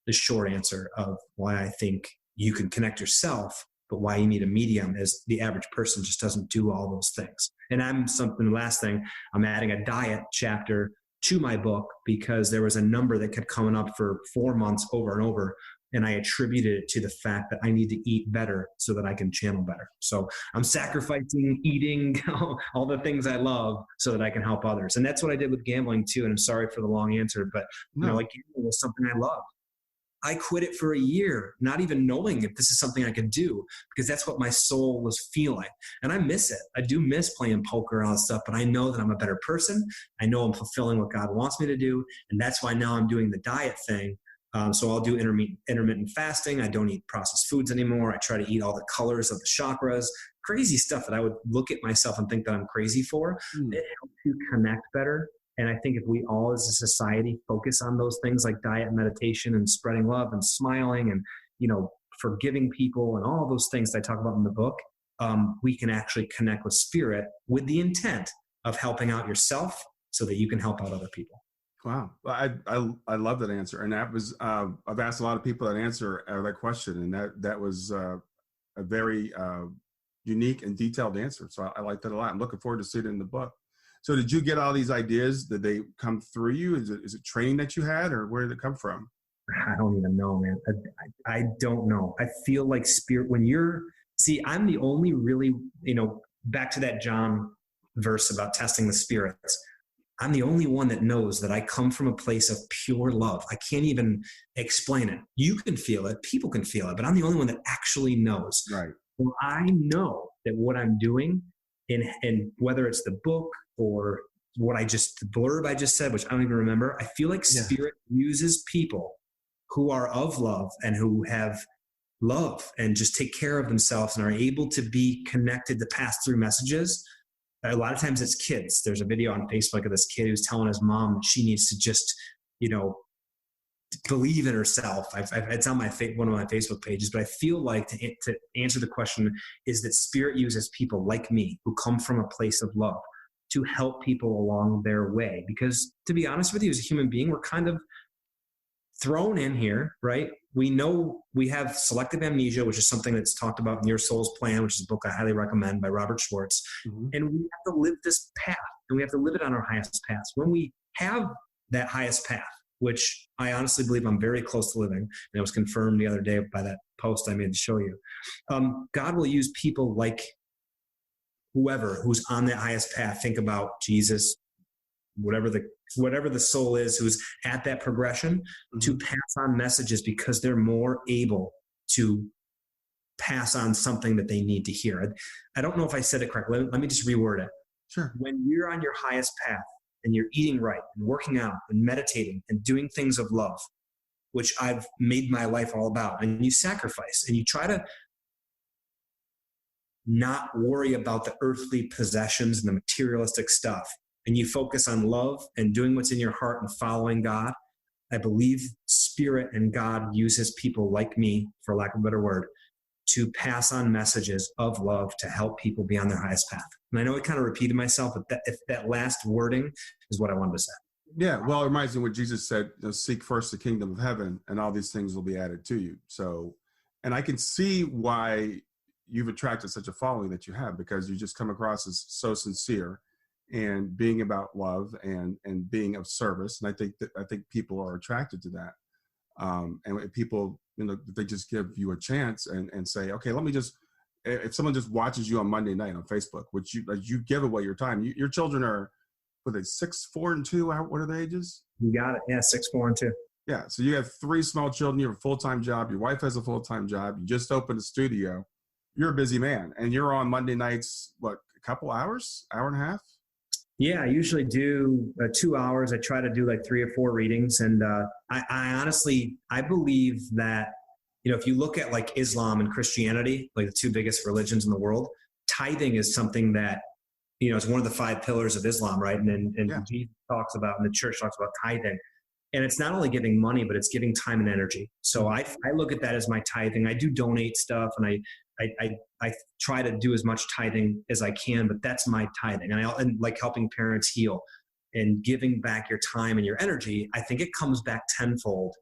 the short answer of why I think you can connect yourself, but why you need a medium is the average person just doesn't do all those things. And last thing, I'm adding a diet chapter to my book because there was a number that kept coming up for 4 months over and over. And I attributed it to the fact that I need to eat better so that I can channel better. So I'm sacrificing eating all the things I love so that I can help others. And that's what I did with gambling too. And I'm sorry for the long answer, but gambling was something I loved. I quit it for 1 year, not even knowing if this is something I could do, because that's what my soul was feeling. And I miss it. I do miss playing poker and all that stuff, but I know that I'm a better person. I know I'm fulfilling what God wants me to do. And that's why now I'm doing the diet thing. So I'll do intermittent fasting. I don't eat processed foods anymore. I try to eat all the colors of the chakras, crazy stuff that I would look at myself and think that I'm crazy for. It helps you connect better. And I think if we all as a society focus on those things like diet and meditation and spreading love and smiling and, forgiving people and all those things that I talk about in the book, we can actually connect with spirit with the intent of helping out yourself so that you can help out other people. Wow. I love that answer. And that was, I've asked a lot of people that answer that question. And that was a very unique and detailed answer. So I like that a lot. I'm looking forward to seeing it in the book. So did you get all these ideas? Did they come through you? Is it training that you had, or where did it come from? I don't even know, man. I don't know. I feel like spirit, I'm the only really, back to that John verse about testing the spirits. I'm the only one that knows that I come from a place of pure love. I can't even explain it. You can feel it. People can feel it. But I'm the only one that actually knows. Right. Well, I know that what I'm doing, and whether it's the book or the blurb I just said, which I don't even remember, I feel like spirit uses people who are of love and who have love and just take care of themselves and are able to be connected to pass through messages. A lot of times it's kids. There's a video on Facebook of this kid who's telling his mom that she needs to just, believe in herself. It's on one of my Facebook pages, but I feel like to answer the question is that spirit uses people like me who come from a place of love to help people along their way. Because to be honest with you, as a human being, we're kind of thrown in here, right? We know we have selective amnesia, which is something that's talked about in Your Soul's Plan, which is a book I highly recommend by Robert Schwartz. Mm-hmm. And we have to live this path, and we have to live it on our highest path. When we have that highest path, which I honestly believe I'm very close to living, and it was confirmed the other day by that post I made to show you, God will use people like whoever who's on that highest path. Think about Jesus, whatever the soul is who's at that progression, mm-hmm. to pass on messages because they're more able to pass on something that they need to hear. I don't know if I said it correctly. Let me just reword it. Sure. When you're on your highest path and you're eating right and working out and meditating and doing things of love, which I've made my life all about, and you sacrifice and you try to not worry about the earthly possessions and the materialistic stuff, and you focus on love and doing what's in your heart and following God, I believe spirit and God uses people like me, for lack of a better word, to pass on messages of love to help people be on their highest path. And I know I kind of repeated myself, but if that last wording is what I wanted to say. Yeah, well, it reminds me of what Jesus said, seek first the kingdom of heaven and all these things will be added to you. So, and I can see why you've attracted such a following that you have, because you just come across as so sincere and being about love and being of service. And I think people are attracted to that. And people, they just give you a chance and say, okay, if someone just watches you on Monday night on Facebook, which you give away your time, your children are were they 6, 4, and 2? What are the ages? You got it. Yeah, 6, 4, and 2. Yeah. So you have 3 small children. You have a full-time job. Your wife has a full-time job. You just opened a studio. You're a busy man, and you're on Monday nights, what, a couple hours, hour and a half? Yeah, I usually do 2 hours. I try to do like 3 or 4 readings. And I honestly, I believe that, if you look at like Islam and Christianity, like the 2 biggest religions in the world, tithing is something that, it's one of the 5 pillars of Islam, right? And Yeah. Jesus talks about, and the church talks about tithing. And it's not only giving money, but it's giving time and energy. So I look at that as my tithing. I do donate stuff, and I try to do as much tithing as I can, but that's my tithing. And like helping parents heal and giving back your time and your energy. I think it comes back tenfold.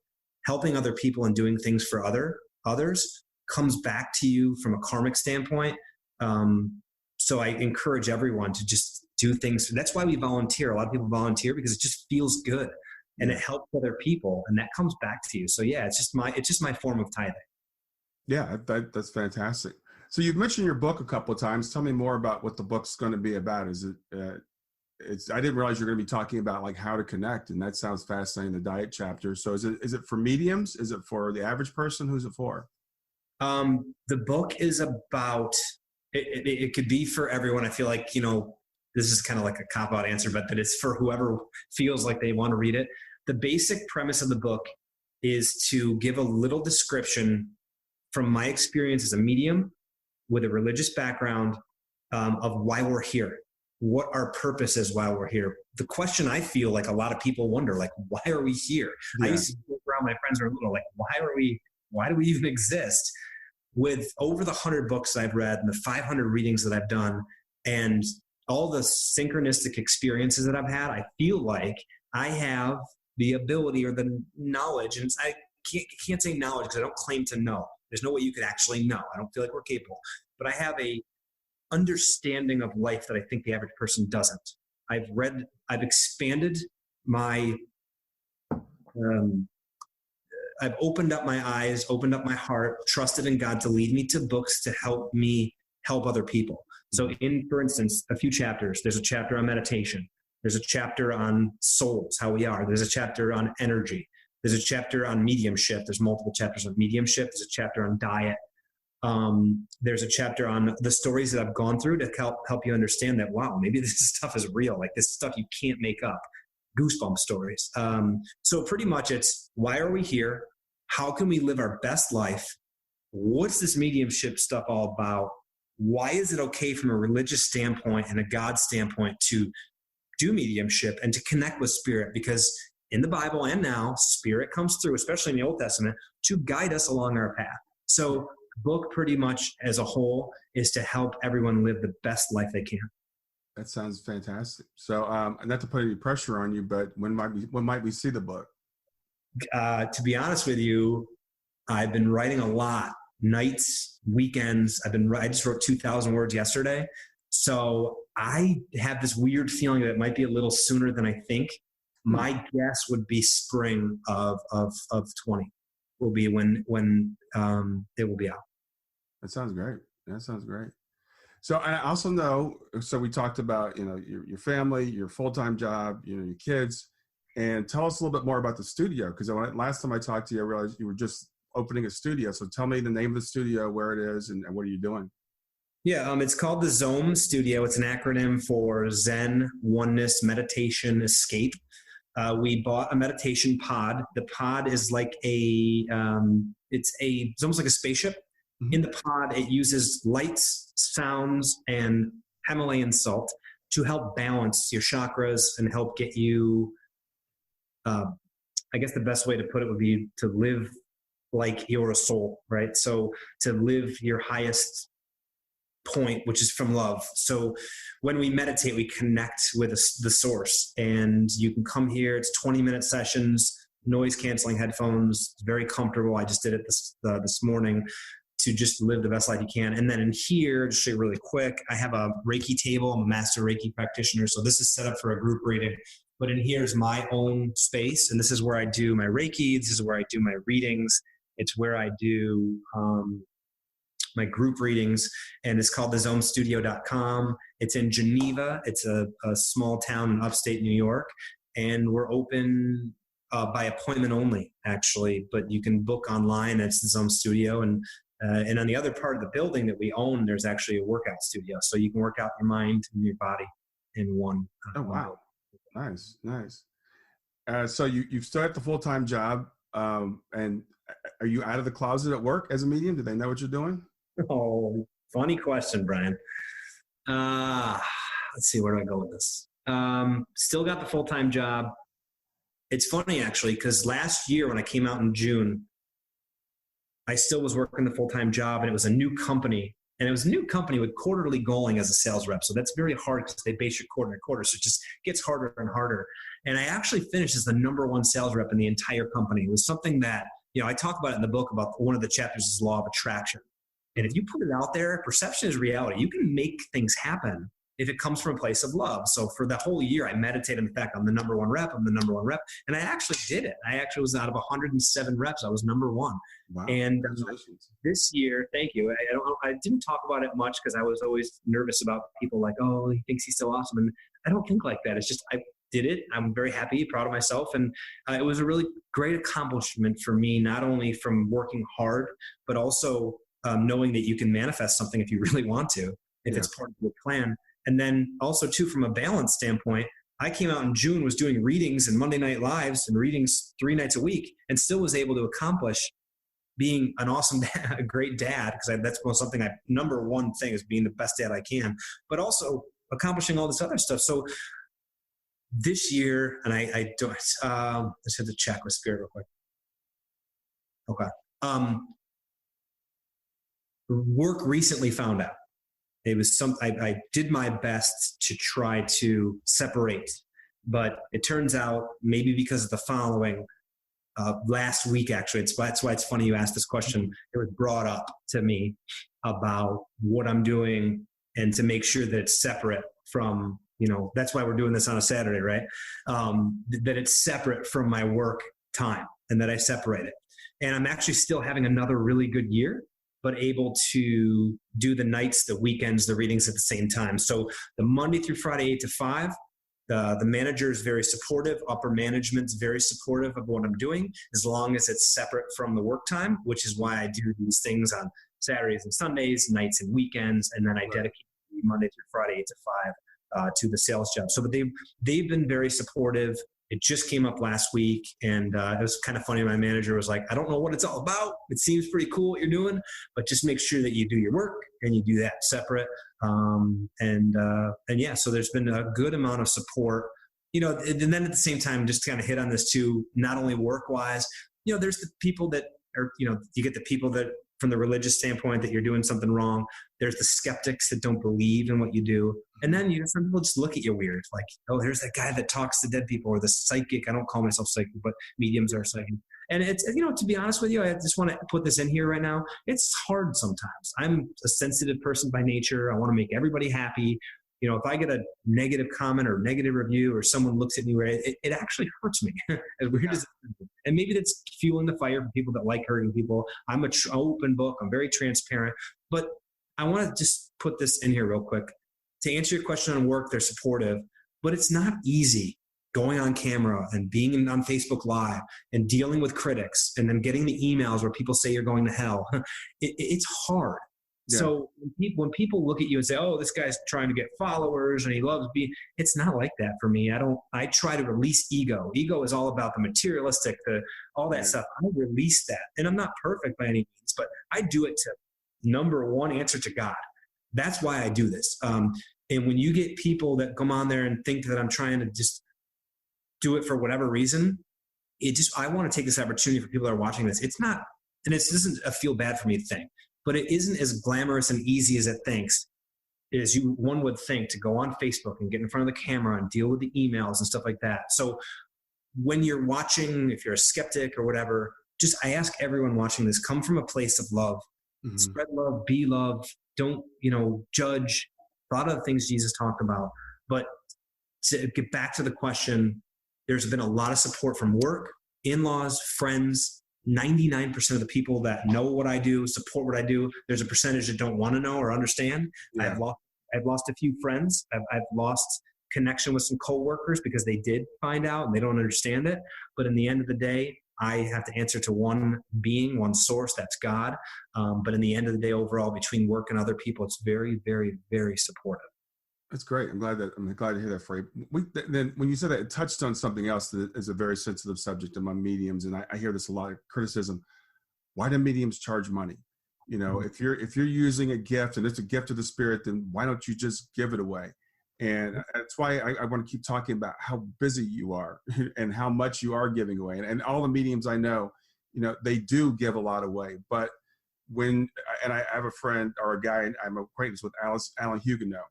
Helping other people and doing things for others comes back to you from a karmic standpoint. So I encourage everyone to just do things. That's why we volunteer. A lot of people volunteer because it just feels good and it helps other people, and that comes back to you. So yeah, it's just my form of tithing. Yeah, that's fantastic. So you've mentioned your book a couple of times. Tell me more about what the book's going to be about. Is it? I didn't realize you're going to be talking about like how to connect, and that sounds fascinating. The diet chapter. So is it for mediums? Is it for the average person? Who's it for? The book is about. It could be for everyone. I feel like this is kind of like a cop-out answer, but that it's for whoever feels like they want to read it. The basic premise of the book is to give a little description from my experience as a medium with a religious background of why we're here, what our purpose is while we're here. The question I feel like a lot of people wonder, like, why are we here? Yeah. I used to joke around, my friends were little, like, why do we even exist? With over the 100 books I've read and the 500 readings that I've done and all the synchronistic experiences that I've had, I feel like I have the ability or the knowledge, and I can't say knowledge because I don't claim to know. There's no way you could actually know. I don't feel like we're capable. But I have a understanding of life that I think the average person doesn't. I've expanded my, I've opened up my eyes, opened up my heart, trusted in God to lead me to books to help me help other people. So for instance, a few chapters, there's a chapter on meditation. There's a chapter on souls, how we are. There's a chapter on energy. There's a chapter on mediumship. There's multiple chapters on mediumship. There's a chapter on diet. There's a chapter on the stories that I've gone through to help you understand that, wow, maybe this stuff is real. Like this stuff you can't make up. Goosebump stories. So pretty much it's, why are we here? How can we live our best life? What's this mediumship stuff all about? Why is it okay from a religious standpoint and a God standpoint to do mediumship and to connect with spirit? Because in the Bible and now, spirit comes through, especially in the Old Testament, to guide us along our path. So the book pretty much as a whole is to help everyone live the best life they can. That sounds fantastic. So not to put any pressure on you, but when might we see the book? To be honest with you, I've been writing a lot. Nights, weekends. I just wrote 2,000 words yesterday. So I have this weird feeling that it might be a little sooner than I think. My guess would be spring of 20 will be when it will be out. That sounds great. So I also know, so we talked about, your family, your full-time job, your kids, and tell us a little bit more about the studio. Because last time I talked to you, I realized you were just opening a studio. So tell me the name of the studio, where it is, and what are you doing? Yeah, it's called the Zome Studio. It's an acronym for Zen, Oneness, Meditation, Escape. We bought a meditation pod. The pod is like it's almost like a spaceship. In the pod, it uses lights, sounds, and Himalayan salt to help balance your chakras and help get you, I guess the best way to put it would be to live like you're a soul, right? So to live your highest point, which is from love. So when we meditate, we connect with the source, and you can come here. It's 20-minute sessions, noise canceling headphones. It's very comfortable. I just did it this morning to just live the best life you can. And then in here, just show you really quick, I have a Reiki table. I'm a master Reiki practitioner. So this is set up for a group reading. But in here is my own space. And this is where I do my Reiki. This is where I do my readings. It's where I do my group readings, and it's called thezonestudio.com. It's in Geneva. It's a small town in upstate New York, and we're open by appointment only, actually, but you can book online. It's the Zone Studio, and on the other part of the building that we own, there's actually a workout studio, so you can work out your mind and your body in one. Oh, wow. Nice. So you still have the full-time job, and are you out of the closet at work as a medium? Do they know what you're doing? Oh, funny question, Brian. Let's see, where do I go with this? Still got the full-time job. It's funny, actually, because last year when I came out in June, I still was working the full-time job, and it was a new company. And it was a new company with quarterly goaling as a sales rep. So that's very hard because they base your quarter to quarter. So it just gets harder and harder. And I actually finished as the number one sales rep in the entire company. It was something that, I talk about it in the book. About one of the chapters is law of attraction. And if you put it out there, perception is reality. You can make things happen if it comes from a place of love. So for the whole year, I meditated on the fact I'm the number one rep. And I actually did it. I actually was out of 107 reps. I was number one. Wow. And this year, thank you. I didn't talk about it much because I was always nervous about people like, oh, he thinks he's so awesome. And I don't think like that. It's just, I did it. I'm very happy, proud of myself. And it was a really great accomplishment for me, not only from working hard, but also knowing that you can manifest something if you really want to, if it's part of your plan. And then also, too, from a balance standpoint, I came out in June, was doing readings and Monday Night Lives and readings 3 nights a week, and still was able to accomplish being an awesome dad, a great dad, because that's something number one thing is being the best dad I can, but also accomplishing all this other stuff. So this year, and I don't, let's hit the check with Spirit real quick. Okay. Work recently found out. It was I did my best to try to separate, but it turns out maybe because of the following, last week, actually, that's why it's funny you asked this question. It was brought up to me about what I'm doing and to make sure that it's separate from, that's why we're doing this on a Saturday, right? That it's separate from my work time and that I separate it. And I'm actually still having another really good year, but able to do the nights, the weekends, the readings at the same time. So the Monday through Friday, 8 to 5, the manager is very supportive. Upper management's very supportive of what I'm doing, as long as it's separate from the work time, which is why I do these things on Saturdays and Sundays, nights and weekends, and then I dedicate Monday through Friday, 8 to 5, to the sales job. So, but they've been very supportive. It just came up last week, and it was kind of funny. My manager was like, I don't know what it's all about. It seems pretty cool what you're doing, but just make sure that you do your work and you do that separate. So there's been a good amount of support, and then at the same time, just to kind of hit on this too, not only work-wise, there's the people that are, you get the people that from the religious standpoint that you're doing something wrong. There's the skeptics that don't believe in what you do. And then, some people just look at you weird. Like, oh, there's that guy that talks to dead people, or the psychic. I don't call myself psychic, but mediums are psychic. And it's, to be honest with you, I just want to put this in here right now. It's hard sometimes. I'm a sensitive person by nature. I want to make everybody happy. If I get a negative comment or negative review, or someone looks at me, it actually hurts me. As weird as it is. And maybe that's fueling the fire for people that like hurting people. I'm an open book. I'm very transparent. But I want to just put this in here real quick. To answer your question on work, they're supportive, but it's not easy going on camera and being on Facebook Live and dealing with critics and then getting the emails where people say you're going to hell. It's hard. Yeah. So when people look at you and say, oh, this guy's trying to get followers and he loves being, it's not like that for me. I try to release ego. Ego is all about the materialistic, all that stuff. I release that. And I'm not perfect by any means, but I do it to, number one, answer to God. That's why I do this. And when you get people that come on there and think that I'm trying to just do it for whatever reason, I want to take this opportunity for people that are watching this. It's not, and this isn't a feel bad for me thing, but it isn't as glamorous and easy as it thinks, as one would think, to go on Facebook and get in front of the camera and deal with the emails and stuff like that. So when you're watching, if you're a skeptic or whatever, I ask everyone watching this, come from a place of love. Mm-hmm. Spread love, be love. Don't, judge. A lot of the things Jesus talked about. But to get back to the question, there's been a lot of support from work, in-laws, friends, 99% of the people that know what I do, support what I do, there's a percentage that don't want to know or understand. Yeah. I've lost a few friends. I've lost connection with some coworkers because they did find out and they don't understand it. But in the end of the day, I have to answer to one being, one source, that's God. But in the end of the day, overall, between work and other people, it's very, very, very supportive. That's great. I'm glad to hear that, Frey. Then when you said that, it touched on something else that is a very sensitive subject among mediums, and I hear this a lot of criticism. Why do mediums charge money? You know, if you're using a gift and it's a gift of the spirit, then why don't you just give it away? And that's why I want to keep talking about how busy you are and how much you are giving away. And all the mediums I know, you know, they do give a lot away. But I have a friend or a guy I'm acquainted with, Alan Huguenot,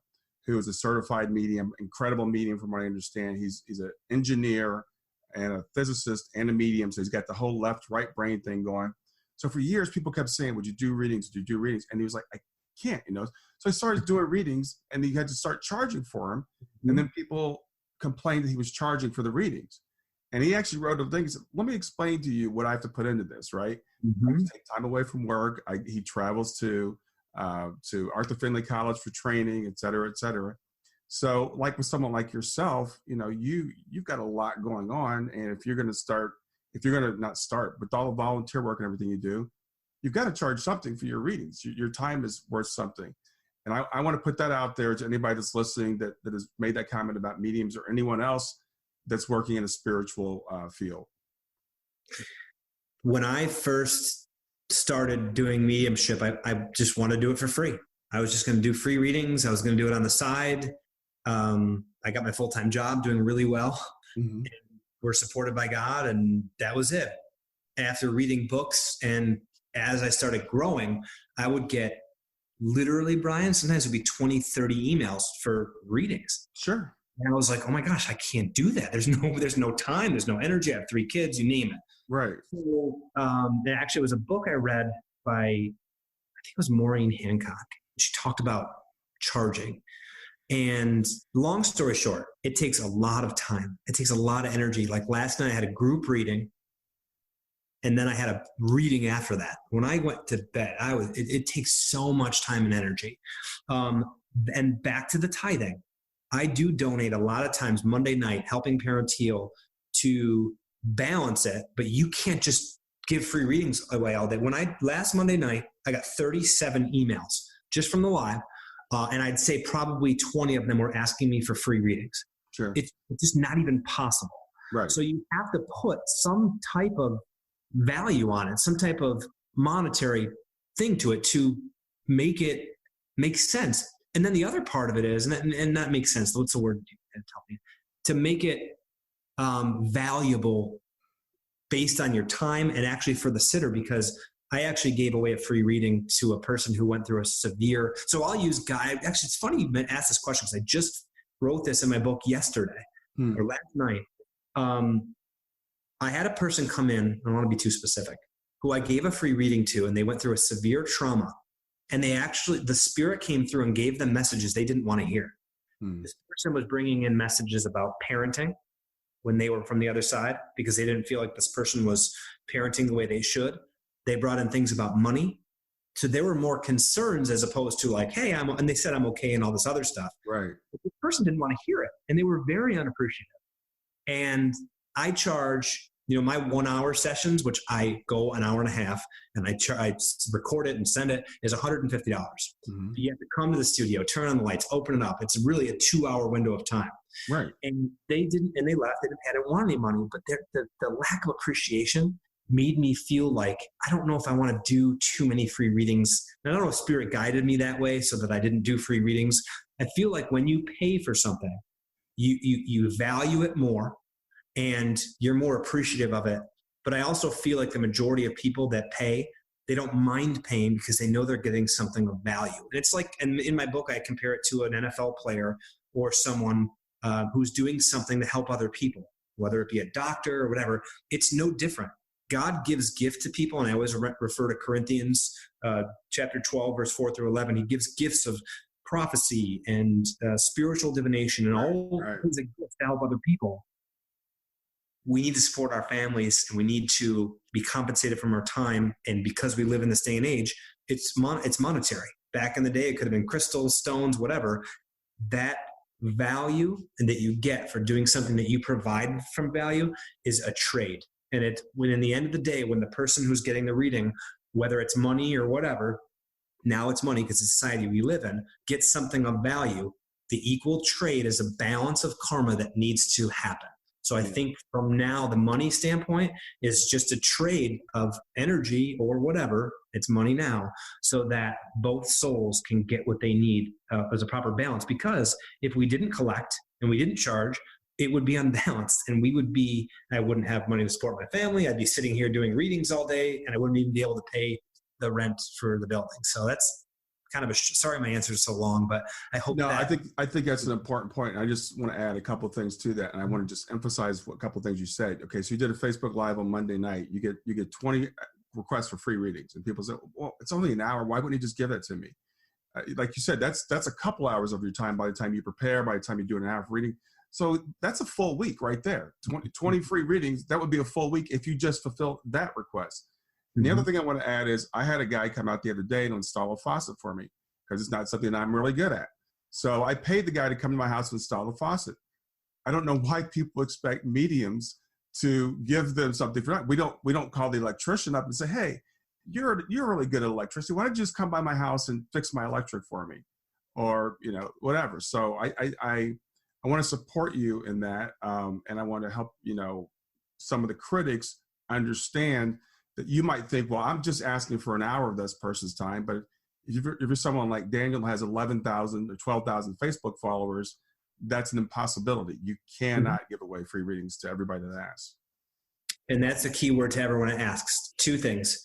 who is a certified medium, incredible medium from what I understand. He's an engineer and a physicist and a medium, so he's got the whole left-right brain thing going. So for years, people kept saying, would you do readings? Would you do readings? And he was like, I can't, you know. So I started doing readings, and he had to start charging for them. Mm-hmm. And then people complained that he was charging for the readings. And he actually wrote a thing. He said, let me explain to you what I have to put into this, right? Mm-hmm. I have to take time away from work. He travels to Arthur Findlay College for training, et cetera, et cetera. So like with someone like yourself, you know, you've got a lot going on. And if you're going to not start, with all the volunteer work and everything you do, you've got to charge something for your readings. Your time is worth something. And I want to put that out there to anybody that's listening that has made that comment about mediums, or anyone else that's working in a spiritual field. When I first started doing mediumship, I just wanted to do it for free. I was just going to do free readings. I was going to do it on the side. I got my full-time job doing really well. Mm-hmm. And we're supported by God, and that was it. After reading books, and as I started growing, I would get literally, Brian, sometimes it would be 20, 30 emails for readings. Sure. And I was like, oh my gosh, I can't do that. There's no time. There's no energy. I have 3 kids, you name it. Right. So actually, it was a book I read by, I think it was Maureen Hancock. She talked about charging. And long story short, it takes a lot of time. It takes a lot of energy. Like last night I had a group reading, and then I had a reading after that. When I went to bed, it takes so much time and energy. And back to the tithing. I do donate a lot of times Monday night, helping parents heal, to balance it, but you can't just give free readings away all day. Last Monday night, I got 37 emails just from the live, and I'd say probably 20 of them were asking me for free readings. Sure. It's just not even possible. Right. So you have to put some type of value on it, some type of monetary thing to it to make it make sense. And then the other part of it is, and that makes sense. What's the word? Tell me. To make it valuable based on your time, and actually for the sitter, because I actually gave away a free reading to a person who went through a severe. So I'll use Actually, it's funny you asked this question, because I just wrote this in my book yesterday or last night. I had a person come in, I don't want to be too specific, who I gave a free reading to, and they went through a severe trauma. And the spirit came through and gave them messages they didn't want to hear. This person was bringing in messages about parenting when they were from the other side, because they didn't feel like this person was parenting the way they should. They brought in things about money. So there were more concerns as opposed to like, hey, and they said I'm okay and all this other stuff. Right. But the person didn't want to hear it, and they were very unappreciative. And I charge, my 1 hour sessions, which I go an hour and a half, and I record it and send it, is $150. Mm-hmm. You have to come to the studio, turn on the lights, open it up. It's really a 2-hour window of time. Right. And they didn't, and they left. They didn't want any money, but the lack of appreciation made me feel like, I don't know if I want to do too many free readings. And I don't know if Spirit guided me that way so that I didn't do free readings. I feel like when you pay for something, you value it more, and you're more appreciative of it. But I also feel like the majority of people that pay, they don't mind paying because they know they're getting something of value. And it's like, and in my book, I compare it to an NFL player or someone who's doing something to help other people, whether it be a doctor or whatever. It's no different. God gives gift to people, and I always refer to Corinthians chapter 12, verse 4 through 11. He gives gifts of prophecy and spiritual divination and all kinds of gifts to help other people. we need to support our families and we need to be compensated from our time. And because we live in this day and age, it's monetary. Back in the day, it could have been crystals, stones, whatever. That value and that you get for doing something that you provide from value is a trade. And when in the end of the day, when the person who's getting the reading, whether it's money or whatever, now it's money because it's the society we live in, gets something of value, the equal trade is a balance of karma that needs to happen. So I think from now, the money standpoint is just a trade of energy or whatever. It's money now, so that both souls can get what they need as a proper balance. Because if we didn't collect and we didn't charge, it would be unbalanced, and I wouldn't have money to support my family. I'd be sitting here doing readings all day, and I wouldn't even be able to pay the rent for the building. So that's kind of sorry my answer is so long, but I hope I think that's an important point. I just want to add a couple of things to that, and I want to just emphasize a couple of things you said. Okay, so you did a Facebook Live on Monday night. You get 20 requests for free readings, and people say, "Well, it's only an hour. Why wouldn't you just give that to me?" Like you said, that's a couple hours of your time by the time you prepare, by the time you do an hour of reading. So that's a full week right there. 20 free readings. That would be a full week if you just fulfill that request. And the other thing I want to add is I had a guy come out the other day and install a faucet for me because it's not something I'm really good at. So I paid the guy to come to my house and install the faucet. I don't know why people expect mediums to give them something for that. We don't call the electrician up and say, "Hey, you're really good at electricity. Why don't you just come by my house and fix my electric for me?" Or, whatever. So I want to support you in that. And I want to help, some of the critics understand that you might think, well, I'm just asking for an hour of this person's time. But if you're someone like Daniel who has 11,000 or 12,000 Facebook followers, that's an impossibility. You cannot give away free readings to everybody that asks. And that's a key word to everyone that asks. Two things.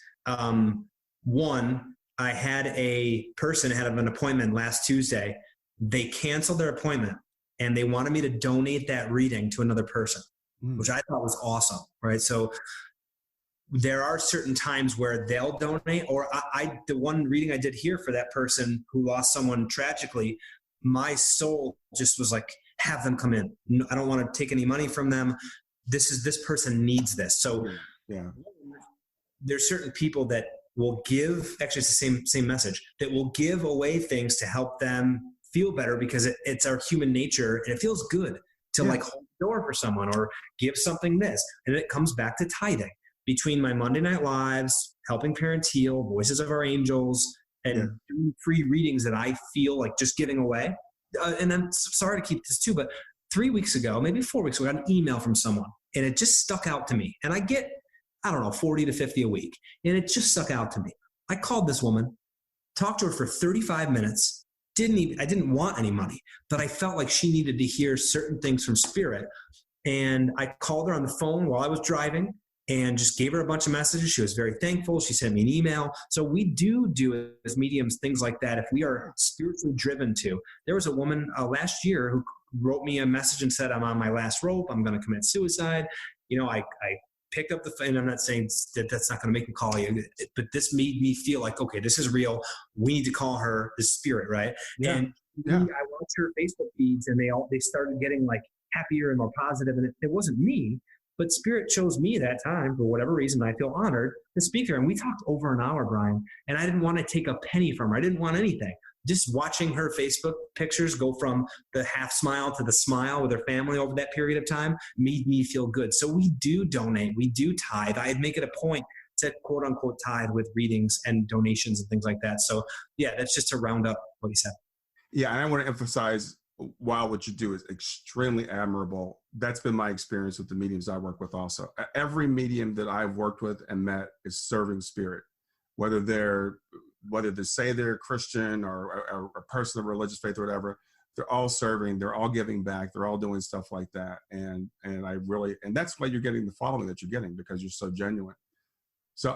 One, I had a person have an appointment last Tuesday. They canceled their appointment and they wanted me to donate that reading to another person, which I thought was awesome, right? So there are certain times where they'll donate, or the one reading I did here for that person who lost someone tragically, my soul just was like, have them come in. No, I don't want to take any money from them. This person needs this. So there's certain people that will give, actually it's the same message, that will give away things to help them feel better because it's our human nature and it feels good to like hold the door for someone or give something this. And it comes back to tithing. Between my Monday Night Lives, Helping Parents Heal, Voices of Our Angels, and doing free readings that I feel like just giving away. And I'm sorry to keep this too, but 3 weeks ago, maybe 4 weeks ago, I got an email from someone and it just stuck out to me. And I get, 40 to 50 a week. And it just stuck out to me. I called this woman, talked to her for 35 minutes. I didn't want any money, but I felt like she needed to hear certain things from Spirit. And I called her on the phone while I was driving and just gave her a bunch of messages. She was very thankful. She sent me an email. So we do as mediums things like that if we are spiritually driven to. There was a woman last year who wrote me a message and said, "I'm on my last rope. I'm going to commit suicide." I picked up the phone. I'm not saying that's not going to make me call you, but this made me feel like, okay, this is real. We need to call her the Spirit, right? Yeah. And I watched her Facebook feeds and they started getting like happier and more positive. And it wasn't me. But Spirit chose me that time, for whatever reason. I feel honored to speak to her. And we talked over an hour, Brian. And I didn't want to take a penny from her. I didn't want anything. Just watching her Facebook pictures go from the half smile to the smile with her family over that period of time made me feel good. So we do donate. We do tithe. I'd make it a point to quote unquote tithe with readings and donations and things like that. So yeah, that's just to round up what he said. Yeah. And I want to emphasize, while what you do is extremely admirable, that's been my experience with the mediums I work with also. Every medium that I've worked with and met is serving Spirit, whether they say they're Christian or a person of religious faith or whatever. They're all serving, they're all giving back, they're all doing stuff like that. And that's why you're getting the following that you're getting, because you're so genuine. So,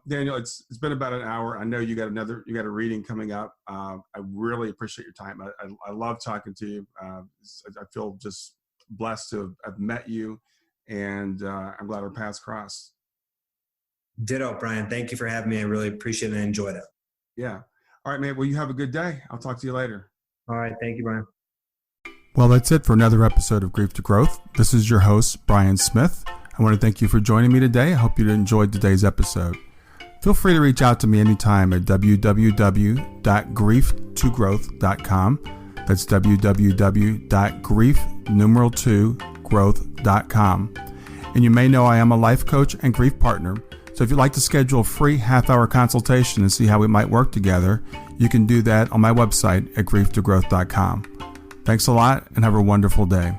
Daniel, it's been about an hour. I know you got a reading coming up. I really appreciate your time. I love talking to you. I feel just blessed to have met you, and I'm glad our paths crossed. Ditto, Brian. Thank you for having me. I really appreciate it and enjoyed it. Yeah. All right, man. Well, you have a good day. I'll talk to you later. All right. Thank you, Brian. Well, that's it for another episode of Grief to Growth. This is your host, Brian Smith. I want to thank you for joining me today. I hope you enjoyed today's episode. Feel free to reach out to me anytime at www.grieftogrowth.com. That's www.grief2growth.com. And you may know I am a life coach and grief partner. So if you'd like to schedule a free half-hour consultation and see how we might work together, you can do that on my website at grieftogrowth.com. Thanks a lot and have a wonderful day.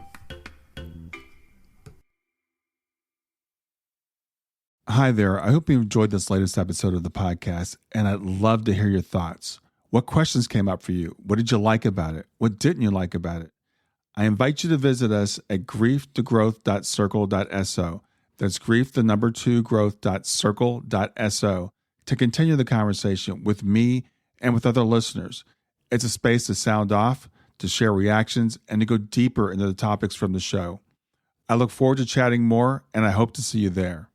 Hi there. I hope you enjoyed this latest episode of the podcast, and I'd love to hear your thoughts. What questions came up for you? What did you like about it? What didn't you like about it? I invite you to visit us at grieftogrowth.circle.so. That's growth2growth.circle.so to continue the conversation with me and with other listeners. It's a space to sound off, to share reactions, and to go deeper into the topics from the show. I look forward to chatting more, and I hope to see you there.